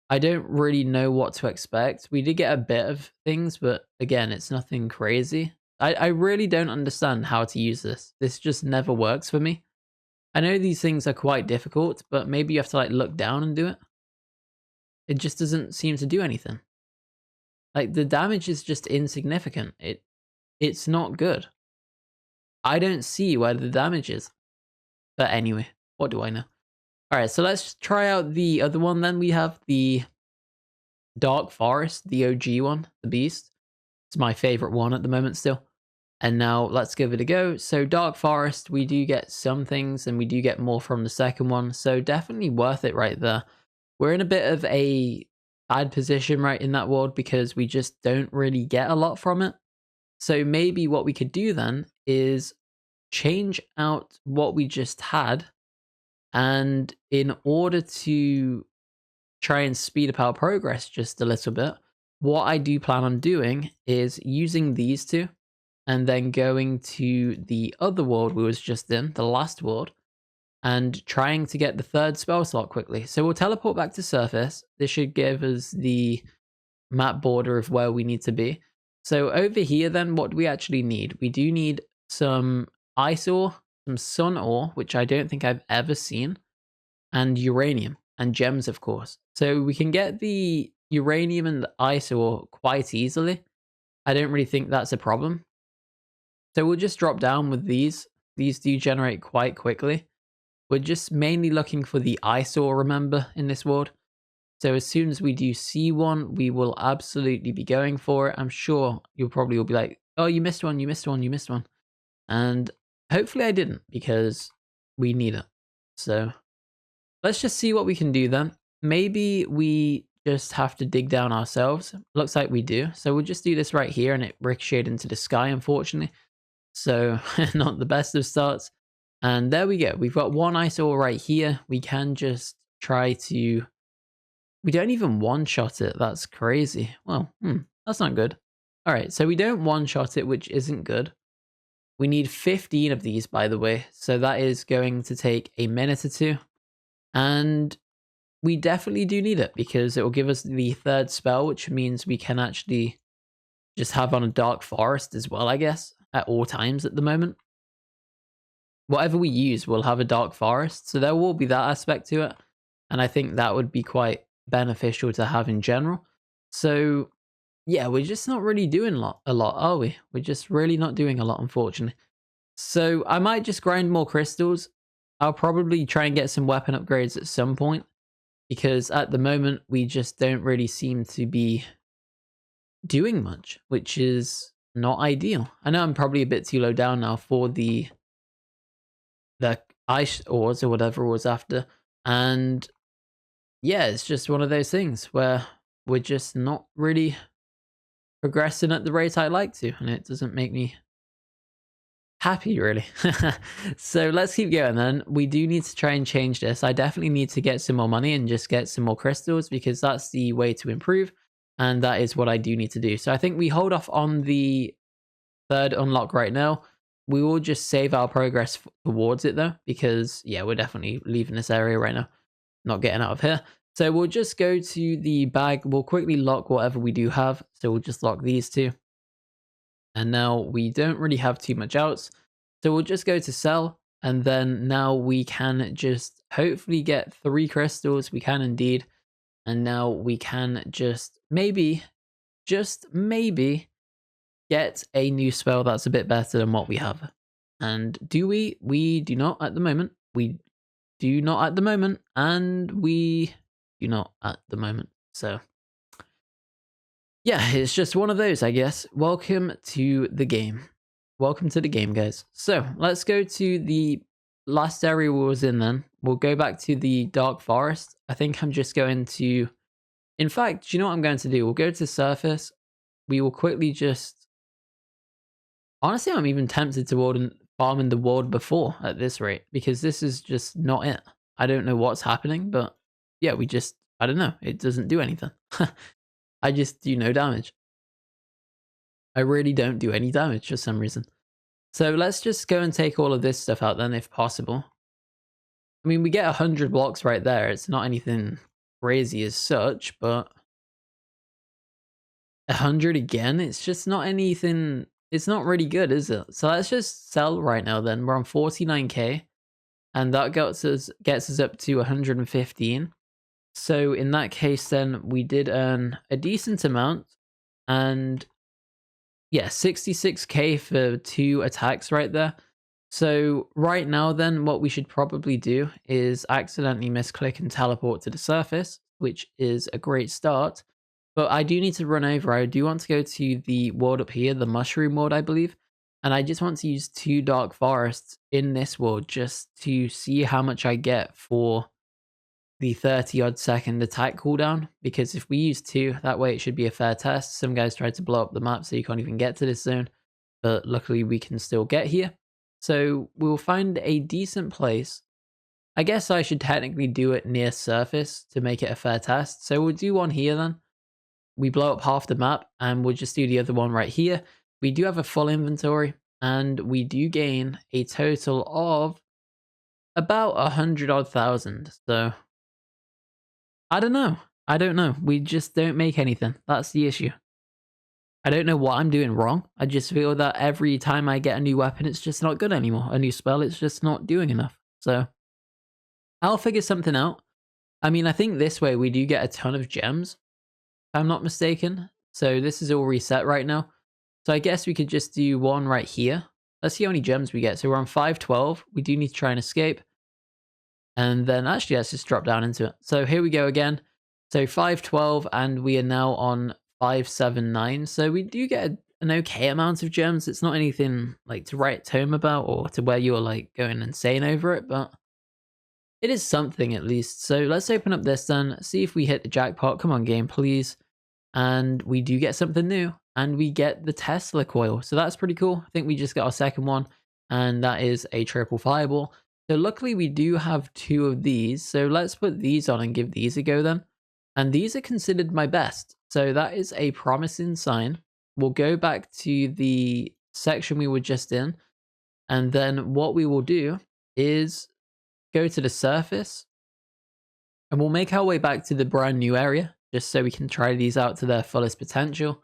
I don't really know what to expect. We did get a bit of things, but again, it's nothing crazy. I really don't understand how to use this. This just never works for me. I know these things are quite difficult, but maybe you have to like look down and do it. It just doesn't seem to do anything. Like, the damage is just insignificant. It's not good. I don't see where the damage is. But anyway, what do I know? Alright, so let's try out the other one then. We have the Dark Forest, the OG one, the Beast. It's my favorite one at the moment still. And now let's give it a go. So Dark Forest, we do get some things and we do get more from the second one. So definitely worth it right there. We're in a bit of a bad position right in that world because we just don't really get a lot from it. So maybe what we could do then is change out what we just had. And in order to try and speed up our progress just a little bit, what I do plan on doing is using these two and then going to the other world we was just in, the last world, and trying to get the third spell slot quickly. So we'll teleport back to surface. This should give us the map border of where we need to be. So over here then, what do we actually need? We do need some ice ore, some sun ore, which I don't think I've ever seen, and uranium, and gems of course. So we can get the uranium and the ice ore quite easily. I don't really think that's a problem. So we'll just drop down with these. These do generate quite quickly. We're just mainly looking for the ice ore, remember, in this world. So as soon as we do see one, we will absolutely be going for it. I'm sure you'll probably will be like, oh, you missed one, you missed one, you missed one. And hopefully I didn't, because we need it. So let's just see what we can do then. Maybe we just have to dig down ourselves. Looks like we do. So we'll just do this right here, and it ricocheted into the sky, unfortunately. So not the best of starts. And there we go. We've got one ice ore right here. We can just try to... We don't even one-shot it. That's crazy. Well, that's not good. All right, so we don't one-shot it, which isn't good. We need 15 of these, by the way. So that is going to take a minute or two. And we definitely do need it because it will give us the third spell, which means we can actually just have on a dark forest as well, I guess, at all times at the moment. Whatever we use will have a dark forest, so there will be that aspect to it. And I think that would be quite beneficial to have in general. So yeah, we're just not really doing a lot, are we? We're just really not doing a lot, unfortunately. So I might just grind more crystals. I'll probably try and get some weapon upgrades at some point, because at the moment we just don't really seem to be doing much, which is not ideal. I know I'm probably a bit too low down now for the ice ores or whatever it was after. And yeah, it's just one of those things where we're just not really progressing at the rate I like to, and it doesn't make me happy really. So let's keep going then. We do need to try and change this. I definitely need to get some more money and just get some more crystals, because that's the way to improve, and that is what I do need to do. So I think we hold off on the third unlock right now. We will just save our progress towards it though, because yeah, we're definitely leaving this area right now, not getting out of here. So we'll just go to the bag. We'll quickly lock whatever we do have. So we'll just lock these two. And now we don't really have too much else. So we'll just go to sell. And then now we can just hopefully get 3 crystals. We can indeed. And now we can just maybe get a new spell that's a bit better than what we have. And do we? We do not at the moment. We do not at the moment. And we do not at the moment. So yeah, it's just one of those, I guess. Welcome to the game. Welcome to the game, guys. So let's go to the last area we was in then. We'll go back to the dark forest. I think I'm just going to... In fact, do you know what I'm going to do? We'll go to surface. We will quickly just... Honestly, I'm even tempted to farm in the world before at this rate, because this is just not it. I don't know what's happening, but yeah, I don't know. It doesn't do anything. I just do no damage. I really don't do any damage for some reason. So let's just go and take all of this stuff out then, if possible. I mean, we get 100 blocks right there. It's not anything crazy as such, but 100 again, it's just not anything... It's not really good, is it? So let's just sell right now then. We're on 49k, and that gets us up to 115. So in that case then, we did earn a decent amount. And yeah, 66k for 2 attacks right there. So right now then, what we should probably do is accidentally misclick and teleport to the surface, which is a great start. But I do need to run over. I do want to go to the world up here, the mushroom world, I believe. And I just want to use 2 dark forests in this world just to see how much I get for the 30-odd second attack cooldown. Because if we use 2, that way it should be a fair test. Some guys tried to blow up the map so you can't even get to this zone. But luckily we can still get here. So we'll find a decent place. I guess I should technically do it near surface to make it a fair test. So we'll do one here then. We blow up half the map and we'll just do the other one right here. We do have a full inventory and we do gain a total of about 100-odd thousand. So I don't know. I don't know. We just don't make anything. That's the issue. I don't know what I'm doing wrong. I just feel that every time I get a new weapon, it's just not good anymore. A new spell, it's just not doing enough. So I'll figure something out. I mean, I think this way we do get a ton of gems, if I'm not mistaken. So this is all reset right now. So I guess we could just do one right here. Let's see how many gems we get. So we're on 512. We do need to try and escape. And then actually, let's just drop down into it. So here we go again. So 512, and we are now on 579. So we do get an okay amount of gems. It's not anything like to write home about or to where you're like going insane over it, but it is something at least. So let's open up this then, see if we hit the jackpot. Come on, game, please. And we do get something new, and we get the Tesla coil. So that's pretty cool. I think we just got our second one, and that is a triple fireball. So luckily we do have 2 of these. So let's put these on and give these a go then. And these are considered my best. So that is a promising sign. We'll go back to the section we were just in. And then what we will do is go to the surface. And we'll make our way back to the brand new area, just so we can try these out to their fullest potential.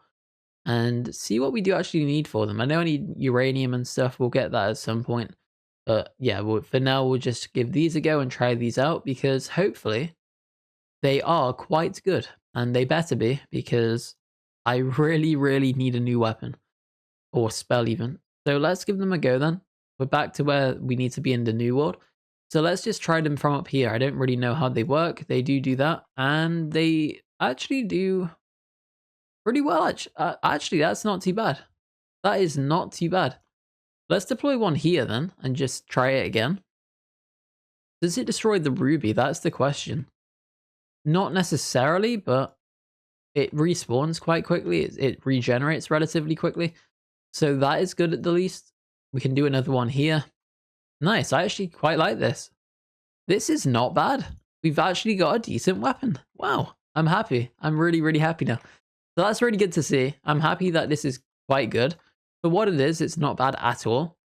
And see what we do actually need for them. I know I need uranium and stuff. We'll get that at some point. But yeah, for now, we'll just give these a go and try these out. Because hopefully they are quite good. And they better be, because I really, really need a new weapon. Or spell even. So let's give them a go then. We're back to where we need to be in the new world. So let's just try them from up here. I don't really know how they work. They do that. And they actually do pretty well. Actually, that's not too bad. That is not too bad. Let's deploy one here then and just try it again. Does it destroy the ruby? That's the question. Not necessarily, but it respawns quite quickly. It regenerates relatively quickly. So that is good at the least. We can do another one here. Nice. I actually quite like this. This is not bad. We've actually got a decent weapon. Wow. I'm happy. I'm really, really happy now. So that's really good to see. I'm happy that this is quite good. For what it is, it's not bad at all.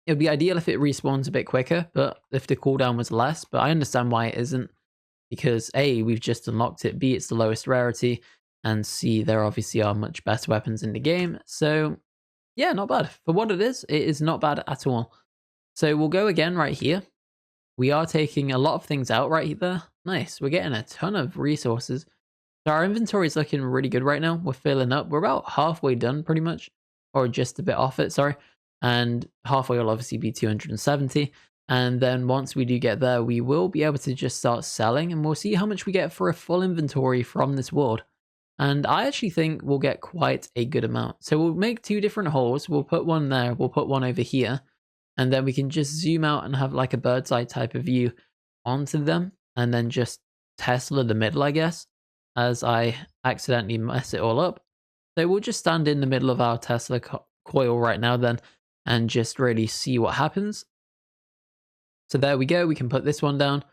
It would be ideal if it respawns a bit quicker, but if the cooldown was less. But I understand why it isn't. Because A, we've just unlocked it. B, it's the lowest rarity. And C, there obviously are much better weapons in the game. So yeah, not bad. For what it is not bad at all. So we'll go again right here. We are taking a lot of things out right there. Nice. We're getting a ton of resources. So our inventory is looking really good right now. We're filling up. We're about halfway done pretty much. Or just a bit off it, sorry. And halfway will obviously be 270. And then once we do get there, we will be able to just start selling. And we'll see how much we get for a full inventory from this world. And I actually think we'll get quite a good amount. So we'll make 2 different holes. We'll put one there. We'll put one over here. And then we can just zoom out and have like a bird's eye type of view onto them. And then just Tesla the middle, I guess, as I accidentally mess it all up. So we'll just stand in the middle of our Tesla coil right now then and just really see what happens. So there we go. We can put this one down.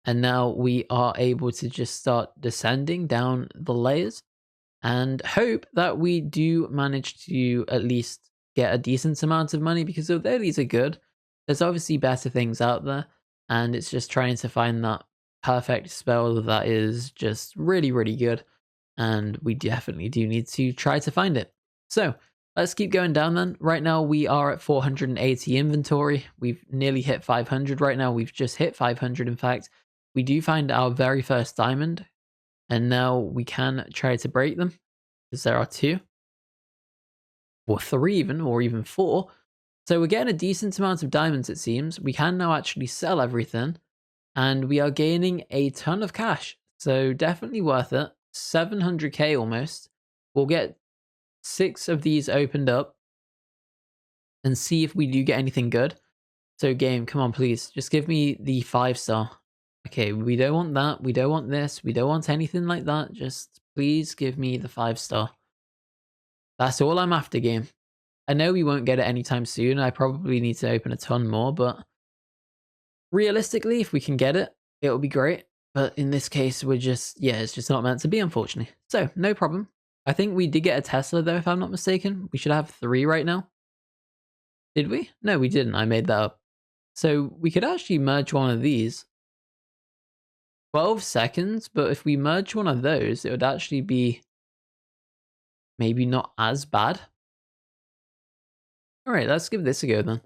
And now we are able to just start descending down the layers and hope that we do manage to at least get a decent amount of money, because although these are good, there's obviously better things out there, and it's just trying to find that perfect spell that is just really, really good, and we definitely do need to try to find it. So let's keep going down then. Right now we are at 480 inventory. We've nearly hit 500 right now. We've just hit 500 in fact. We do find our very first diamond, and now we can try to break them. because there are 2 or 3 even, or even 4. So we're getting a decent amount of diamonds, it seems. We can now actually sell everything, and we are gaining a ton of cash. So definitely worth it. 700k almost. We'll get 6 of these opened up and see if we do get anything good. So game, come on, please. Just give me the 5-star. Okay, we don't want that. We don't want this. We don't want anything like that. Just please give me the 5-star. That's all I'm after, game. I know we won't get it anytime soon. I probably need to open a ton more, but realistically, if we can get it, it'll be great. But in this case, we're just, yeah, it's just not meant to be, unfortunately. So, no problem. I think we did get a Tesla, though, if I'm not mistaken. We should have 3 right now. Did we? No, we didn't. I made that up. So, we could actually merge one of these. 12 seconds, but if we merge one of those, it would actually be maybe not as bad. All right, let's give this a go then.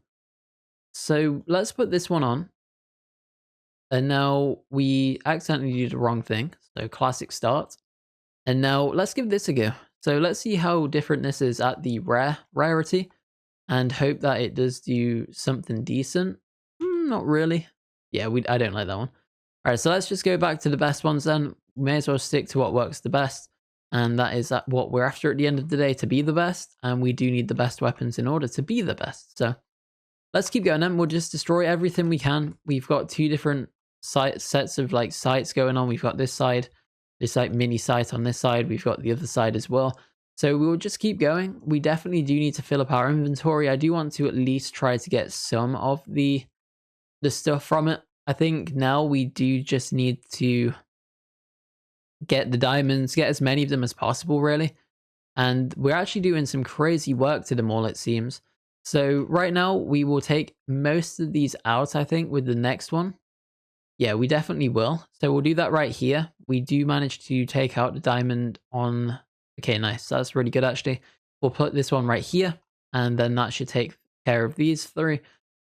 So, let's put this one on. And now we accidentally did the wrong thing. So classic start. And now let's give this a go. So let's see how different this is at the rarity and hope that it does do something decent. Not really. Yeah, I don't like that one. All right, so let's just go back to the best ones then. We may as well stick to what works the best. And that is what we're after at the end of the day, to be the best. And we do need the best weapons in order to be the best. So let's keep going then. We'll just destroy everything we can. We've got 2 different sets of like sites going on. We've got this side, this like mini site on this side. We've got the other side as well. So we will just keep going. We definitely do need to fill up our inventory. I do want to at least try to get some of the stuff from it. I think now we do just need to get the diamonds, get as many of them as possible, really. And we're actually doing some crazy work to them all, it seems. So right now we will take most of these out, I think, with the next one. Yeah, we definitely will. So we'll do that right here. We do manage to take out the diamond on... Okay, nice. That's really good, actually. We'll put this one right here, and then that should take care of these 3.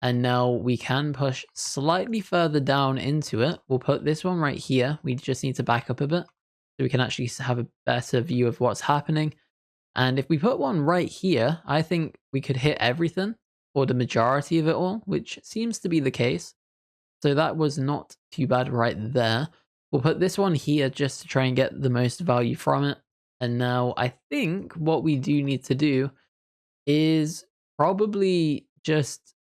And now we can push slightly further down into it. We'll put this one right here. We just need to back up a bit so we can actually have a better view of what's happening. And if we put one right here, I think we could hit everything, or the majority of it all, which seems to be the case. So that was not too bad right there. We'll put this one here just to try and get the most value from it. And now I think what we do need to do is probably just...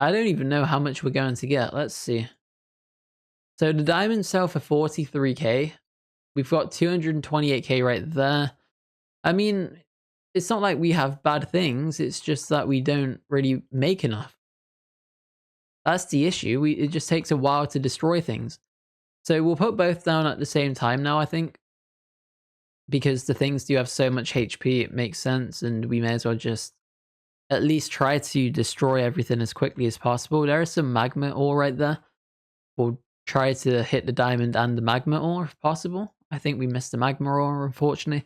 I don't even know how much we're going to get. Let's see. So the diamonds sell for 43k. We've got 228k right there. I mean, it's not like we have bad things. It's just that we don't really make enough. That's the issue. It just takes a while to destroy things. So we'll put both down at the same time now, I think. Because the things do have so much HP, it makes sense. And we may as well just at least try to destroy everything as quickly as possible. There is some magma ore right there. We'll try to hit the diamond and the magma ore if possible. I think we missed the magma ore, unfortunately.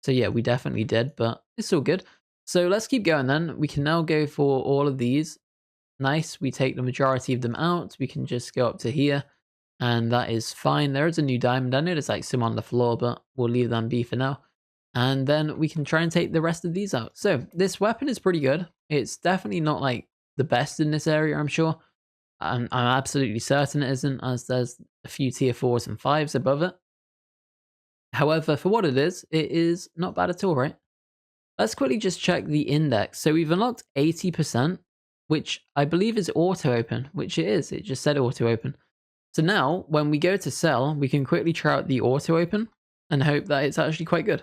So yeah, we definitely did, but it's all good. So let's keep going then. We can now go for all of these. Nice, we take the majority of them out. We can just go up to here, and that is fine. There is a new diamond. I know there's like some on the floor, but we'll leave them be for now. And then we can try and take the rest of these out. So this weapon is pretty good. It's definitely not like the best in this area, I'm sure. I'm absolutely certain it isn't, as there's a few tier 4s and 5s above it. However, for what it is not bad at all, right? Let's quickly just check the index. So we've unlocked 80%, which I believe is auto open, which it is. It just said auto open. So now when we go to sell, we can quickly try out the auto open and hope that it's actually quite good.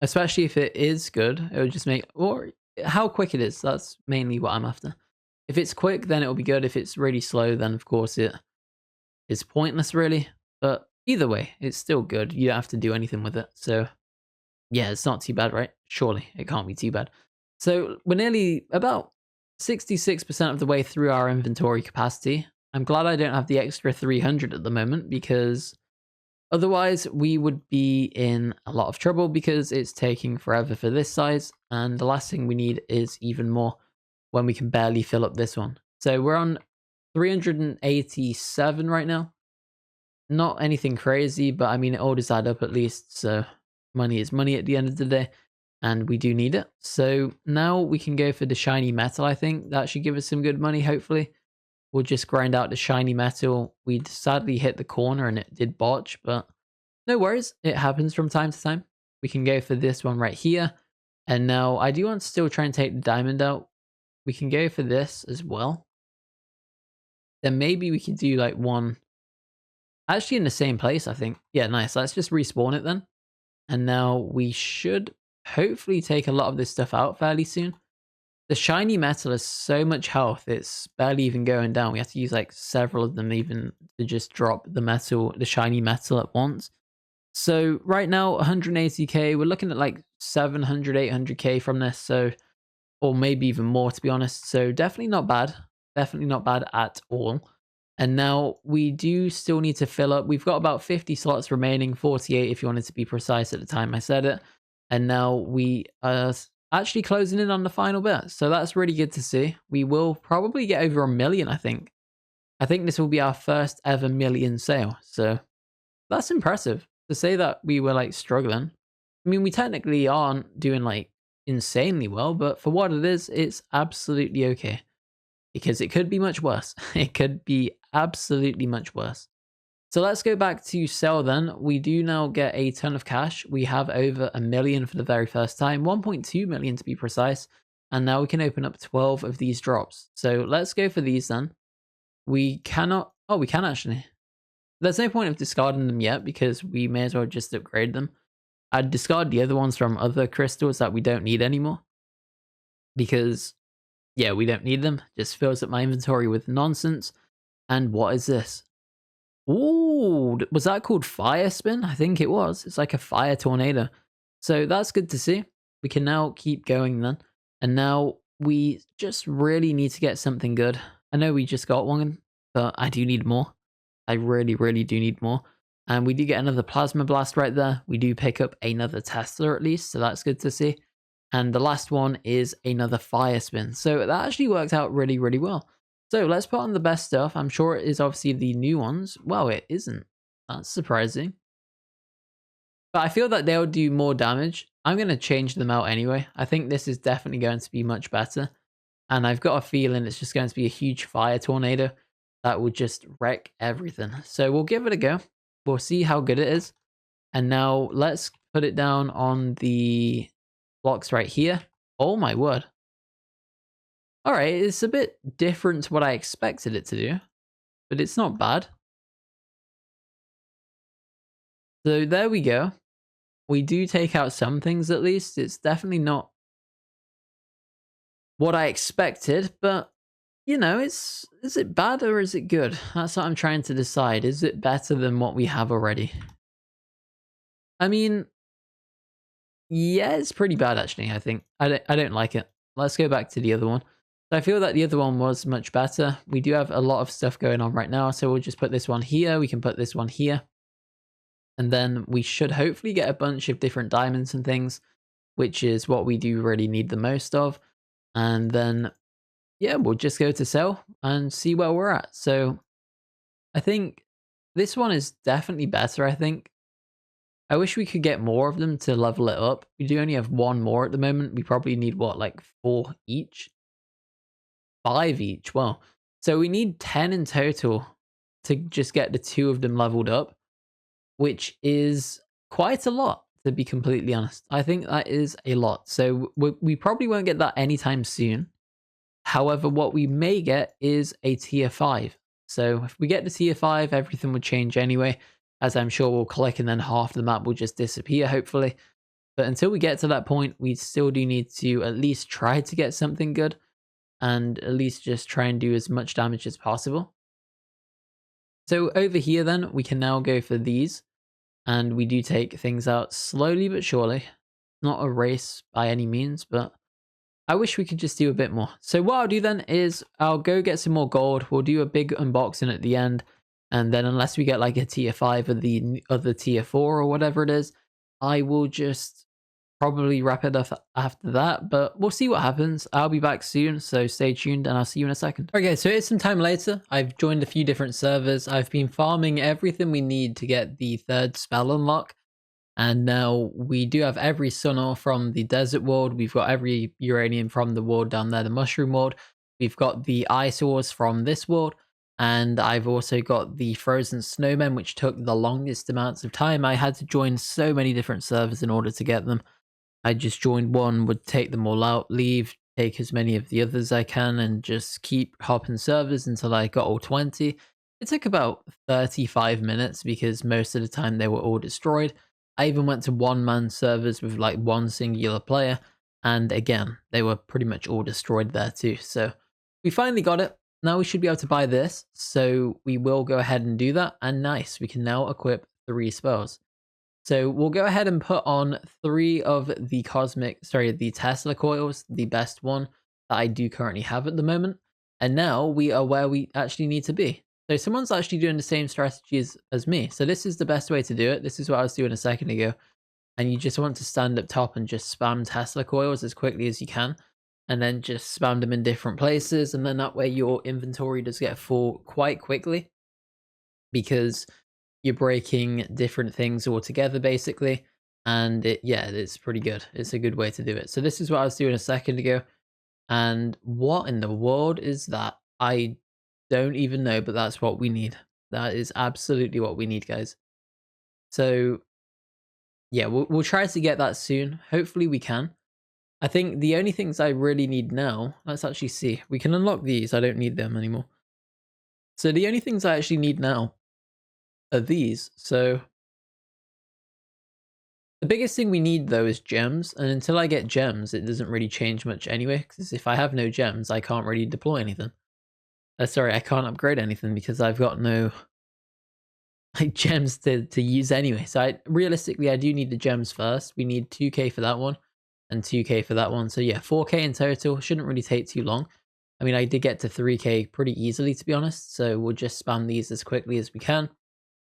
Especially if it is good, it would just make, or how quick it is. That's mainly what I'm after. If it's quick, then it'll be good. If it's really slow, then of course it is pointless, really. But either way, it's still good. You don't have to do anything with it. So yeah, it's not too bad, right? Surely it can't be too bad. So we're nearly about 66% of the way through our inventory capacity. I'm glad I don't have the extra 300 at the moment, because otherwise we would be in a lot of trouble, because it's taking forever for this size. And the last thing we need is even more when we can barely fill up this one. So we're on 387 right now. Not anything crazy, but I mean, it all does add up at least. So money is money at the end of the day, and we do need it. So now we can go for the shiny metal. I think that should give us some good money, hopefully. We'll just grind out the shiny metal. We sadly hit the corner and it did botch, but no worries. It happens from time to time. We can go for this one right here. And now I do want to still try and take the diamond out. We can go for this as well. Then maybe we could do like one actually in the same place, I think. Yeah, nice. Let's just respawn it then. And now we should hopefully take a lot of this stuff out fairly soon. The shiny metal has so much health, it's barely even going down. We have to use like several of them even to just drop the shiny metal at once. So right now, 180k, we're looking at like 700, 800k from this. So, or maybe even more, to be honest. So definitely not bad. Definitely not bad at all. And now we do still need to fill up. We've got about 50 slots remaining, 48 if you wanted to be precise at the time I said it. And now we are actually closing in on the final bit. So that's really good to see. We will probably get over 1 million, I think. I think this will be our first ever million sale. So that's impressive to say that we were like struggling. I mean, we technically aren't doing like insanely well, but for what it is, it's absolutely okay. Because it could be much worse. It could be absolutely much worse. So let's go back to sell then. We do now get a ton of cash. We have over 1 million for the very first time, 1.2 million to be precise. And now we can open up 12 of these drops. So let's go for these then. We cannot, oh, we can actually. There's no point of discarding them yet because we may as well just upgrade them. I'd discard the other ones from other crystals that we don't need anymore. Because yeah, we don't need them. Just fills up my inventory with nonsense. And what is this? Ooh, was that called fire spin? I think it was. It's like a fire tornado. So that's good to see. We can now keep going then. And now we just really need to get something good. I know we just got one, but I do need more. I really, really do need more. And we do get another plasma blast right there. We do pick up another Tesla at least. So that's good to see. And the last one is another fire spin. So that actually worked out really, really well. So let's put on the best stuff. I'm sure it is obviously the new ones. Well, it isn't. That's surprising. But I feel that they'll do more damage. I'm going to change them out anyway. I think this is definitely going to be much better. And I've got a feeling it's just going to be a huge fire tornado that will just wreck everything. So we'll give it a go. We'll see how good it is. And now let's put it down on the blocks right here. Oh my word. All right, it's a bit different to what I expected it to do, but it's not bad. So there we go. We do take out some things at least. It's definitely not what I expected, but you know, is it bad or is it good? That's what I'm trying to decide. Is it better than what we have already? I mean, yeah, it's pretty bad actually, I think. I don't like it. Let's go back to the other one. So I feel that the other one was much better. We do have a lot of stuff going on right now, so we'll just put this one here. We can put this one here. And then we should hopefully get a bunch of different diamonds and things, which is what we do really need the most of. And then, yeah, we'll just go to sell and see where we're at. So I think this one is definitely better, I think. I wish we could get more of them to level it up. We do only have one more at the moment. We probably need, what, like 4 each? 5 each. Well, so we need 10 in total to just get the 2 of them leveled up, which is quite a lot, to be completely honest. I think that is a lot. So we probably won't get that anytime soon. However, what we may get is a tier 5. So if we get the tier 5, everything would change anyway, as I'm sure we'll click and then half the map will just disappear, hopefully. But until we get to that point, we still do need to at least try to get something good and at least just try and do as much damage as possible. So over here then, we can now go for these, and we do take things out slowly but surely. Not a race by any means, but I wish we could just do a bit more. So what I'll do then is I'll go get some more gold. We'll do a big unboxing at the end. And then unless we get like a tier 5 or the other tier 4 or whatever it is, I will just probably wrap it up after that. But we'll see what happens. I'll be back soon, so stay tuned and I'll see you in a second. Okay, so it's some time later. I've joined a few different servers. I've been farming everything we need to get the 3rd spell unlock. And now we do have every sun ore from the desert world. We've got every uranium from the world down there, the mushroom world. We've got the ice ores from this world. And I've also got the frozen snowmen, which took the longest amounts of time. I had to join so many different servers in order to get them. I just joined one, would take them all out, leave, take as many of the others I can, and just keep hopping servers until I got all 20. It took about 35 minutes because most of the time they were all destroyed. I even went to one-man servers with like one singular player, and again, they were pretty much all destroyed there too. So we finally got it. Now we should be able to buy this, so we will go ahead and do that. And nice, we can now equip 3 spells. So we'll go ahead and put on 3 of the the Tesla coils, the best one that I do currently have at the moment. And now we are where we actually need to be. So someone's actually doing the same strategy as me. So this is the best way to do it. This is what I was doing a second ago. And you just want to stand up top and just spam Tesla coils as quickly as you can. And then just spam them in different places. And then that way your inventory does get full quite quickly. Because you're breaking different things all together basically, and it's pretty good. It's a good way to do it. So this is what I was doing a second ago, and what in the world is that? I don't even know, but that's what we need. That is absolutely what we need, guys. So yeah, we'll try to get that soon. Hopefully we can. I think the only things I really need now, let's actually see. We can unlock these. I don't need them anymore. So the only things I actually need now are these. So the biggest thing we need though is gems, and until I get gems, it doesn't really change much anyway, because if I have no gems, I can't really deploy anything. Sorry, I can't upgrade anything because I've got no like gems to use anyway. So realistically, I do need the gems first. We need 2k for that one and 2k for that one. So yeah, 4k in total. Shouldn't really take too long. I mean, I did get to 3k pretty easily, to be honest. So we'll just spam these as quickly as we can.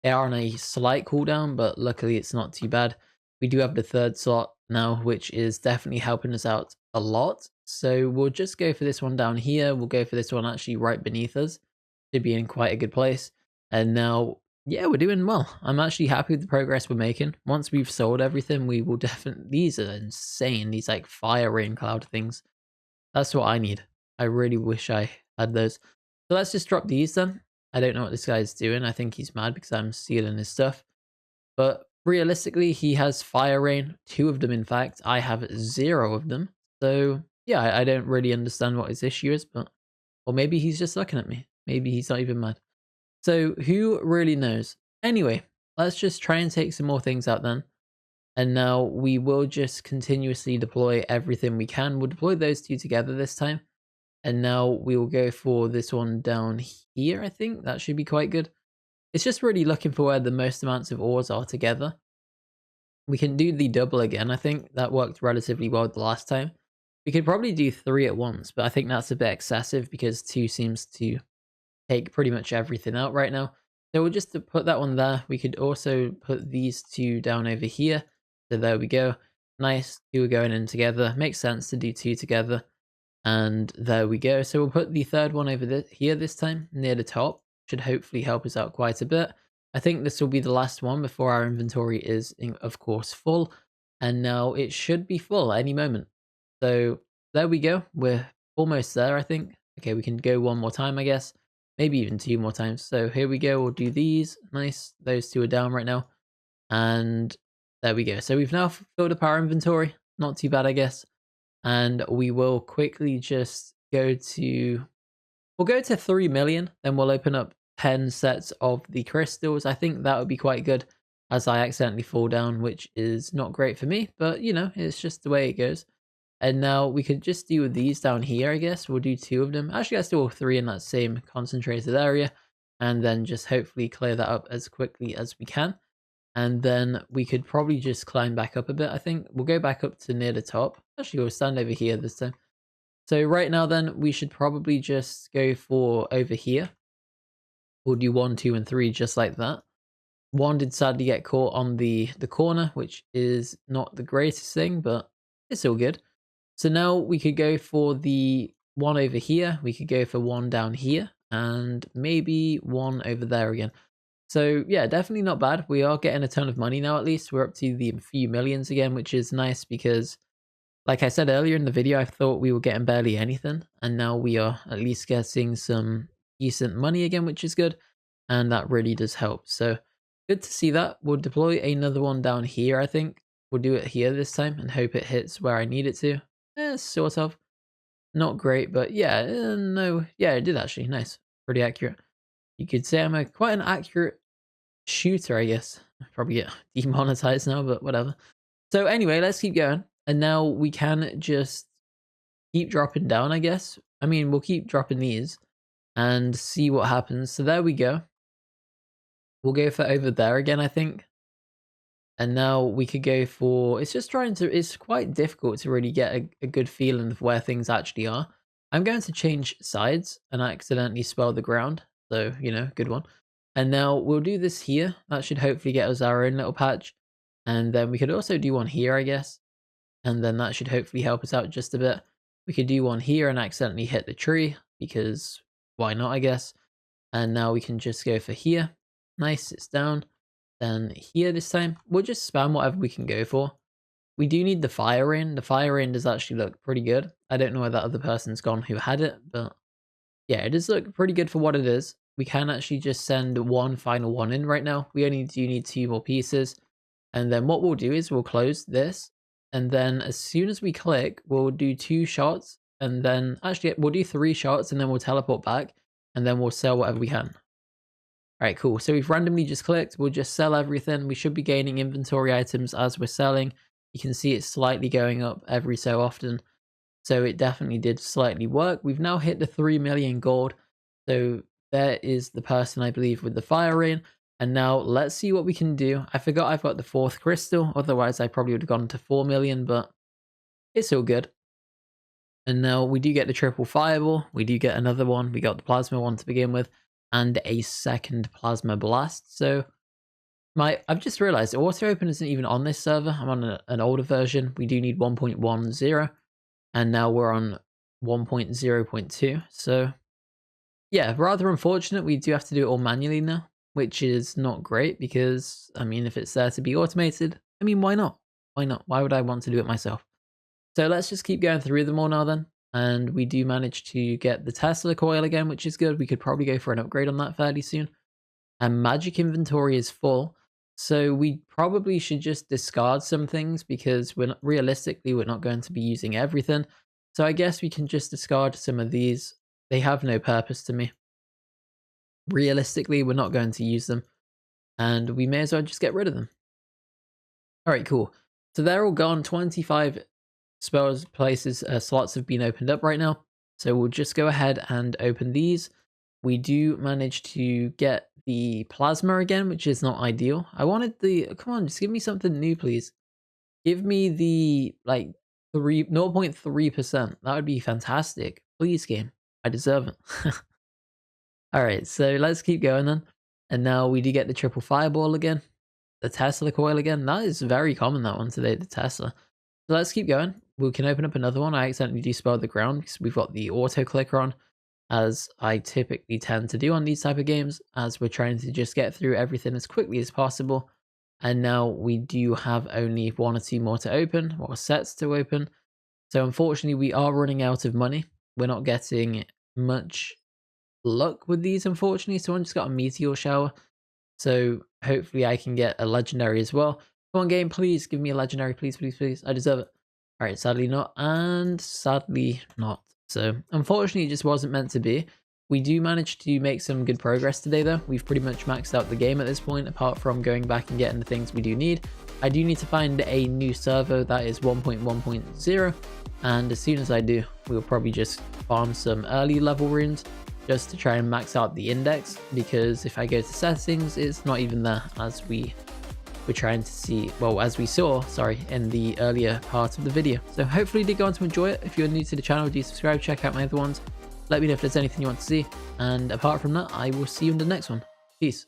They are on a slight cooldown, but luckily it's not too bad. We do have the 3rd slot now, which is definitely helping us out a lot. So we'll just go for this one down here. We'll go for this one actually right beneath us to be in quite a good place. And now, yeah, we're doing well. I'm actually happy with the progress we're making. Once we've sold everything, we will definitely... These are insane. These like fire rain cloud things. That's what I need. I really wish I had those. So let's just drop these then. I don't know what this guy's doing. I think he's mad because I'm stealing his stuff. But realistically, he has fire rain, 2 of them in fact. I have 0 of them. So yeah, I don't really understand what his issue is, but or maybe he's just looking at me. Maybe he's not even mad. So who really knows? Anyway, let's just try and take some more things out then. And now we will just continuously deploy everything we can. We'll deploy those 2 together this time. And now we will go for this one down here, I think. That should be quite good. It's just really looking for where the most amounts of ores are together. We can do the double again. I think that worked relatively well the last time. We could probably do 3 at once, but I think that's a bit excessive because 2 seems to take pretty much everything out right now. So we'll just put that one there. We could also put these 2 down over here. So there we go. Nice. 2 are going in together. Makes sense to do 2 together. And there we go. So we'll put the 3rd one over here this time near the top. Should hopefully help us out quite a bit. I think this will be the last one before our inventory is, of course, full. And now it should be full any moment. So there we go. We're almost there, I think. Okay, we can go one more time, I guess. Maybe even 2 more times. So here we go. We'll do these. Nice. Those 2 are down right now. And there we go. So we've now filled up our inventory. Not too bad, I guess. And we will quickly just go to... We'll go to 3 million. Then we'll open up 10 sets of the crystals. I think that would be quite good as I accidentally fall down, which is not great for me, but you know, it's just the way it goes. And now we could just do these down here, I guess. We'll do 2 of them. Actually, let's do all 3 in that same concentrated area, and then just hopefully clear that up as quickly as we can. And then we could probably just climb back up a bit, I think. We'll go back up to near the top. Actually, we'll stand over here this time. So right now then, we should probably just go for over here. We'll do 1, 2, and 3 just like that. 1 did sadly get caught on the corner, which is not the greatest thing, but it's all good. So now we could go for the 1 over here. We could go for 1 down here, and maybe 1 over there again. So yeah, definitely not bad. We are getting a ton of money now. At least we're up to the few millions again, which is nice because, like I said earlier in the video, I thought we were getting barely anything, and now we are at least getting some decent money again, which is good, and that really does help. So good to see that. We'll deploy another one down here, I think. We'll do it here this time and hope it hits where I need it to. Sort of. Not great, but yeah, no, yeah, it did actually. Nice. Pretty accurate. You could say I'm quite an accurate shooter, I guess. Probably get demonetized now, but whatever. So anyway, let's keep going. And now we can just keep dropping down, I guess. I mean, we'll keep dropping these and see what happens. So there we go. We'll go for over there again, I think. And now we could go for, it's just trying to, it's quite difficult to really get a good feeling of where things actually are. I'm going to change sides and accidentally spell the ground. So, you know, good one. And now we'll do this here. That should hopefully get us our own little patch. And then we could also do one here, I guess. And then that should hopefully help us out just a bit. We could do one here and accidentally hit the tree because why not, I guess. And now we can just go for here. Nice, it's down. Then here this time, we'll just spam whatever we can go for. We do need the fire rain. The fire rain does actually look pretty good. I don't know where that other person's gone who had it, but yeah, it does look pretty good for what it is. We can actually just send one final one in right now. We only do need 2 more pieces. And then what we'll do is we'll close this. And then as soon as we click, we'll do 2 shots. And then actually we'll do 3 shots and then we'll teleport back. And then we'll sell whatever we can. Alright, cool. So we've randomly just clicked. We'll just sell everything. We should be gaining inventory items as we're selling. You can see it's slightly going up every so often. So it definitely did slightly work. We've now hit the 3 million gold. So there is the person, I believe, with the fire rain. And now let's see what we can do. I forgot I've got the 4th crystal. Otherwise, I probably would have gone to 4 million, but it's all good. And now we do get the triple fireball. We do get another one. We got the plasma one to begin with. And a second plasma blast. So I've just realized auto open isn't even on this server. I'm on an older version. We do need 1.10 and now we're on 1.0.2. So yeah, rather unfortunate. We do have to do it all manually now, which is not great because I mean, if it's there to be automated, I mean, why not? Why not? Why would I want to do it myself? So let's just keep going through them all now then. And we do manage to get the Tesla coil again, which is good. We could probably go for an upgrade on that fairly soon. And magic inventory is full. So we probably should just discard some things because realistically, we're not going to be using everything. So I guess we can just discard some of these. They have no purpose to me. Realistically, we're not going to use them. And we may as well just get rid of them. All right, cool. So they're all gone. 25 spells places slots have been opened up right now, so we'll just go ahead and open these. We do manage to get the plasma again, which is not ideal. I wanted the, come on, just give me something new, please. Give me the like 0.3%. That would be fantastic. Please, game, I deserve it. All right, so let's keep going then. And now we do get the triple fireball again, the Tesla coil again. That is very common, that one today, the Tesla. So let's keep going. We can open up another one. I accidentally despelled the ground because we've got the auto clicker on, as I typically tend to do on these type of games, as we're trying to just get through everything as quickly as possible. And now we do have only 1 or 2 more to open, or sets to open. So unfortunately, we are running out of money. We're not getting much luck with these, unfortunately. Someone just got a meteor shower. So hopefully I can get a legendary as well. Come on, game, please give me a legendary, please, please, please. I deserve it. All right, sadly not, and sadly not. So unfortunately, it just wasn't meant to be. We do manage to make some good progress today, though. We've pretty much maxed out the game at this point, apart from going back and getting the things we do need. I do need to find a new server that is 1.1.0, and as soon as I do, we'll probably just farm some early level runes just to try and max out the index, because if I go to settings, it's not even there, as we're trying to see, well, as we saw, sorry, in the earlier part of the video. So hopefully you did go on to enjoy it. If you're new to the channel, do subscribe, check out my other ones. Let me know if there's anything you want to see. And apart from that, I will see you in the next one. Peace.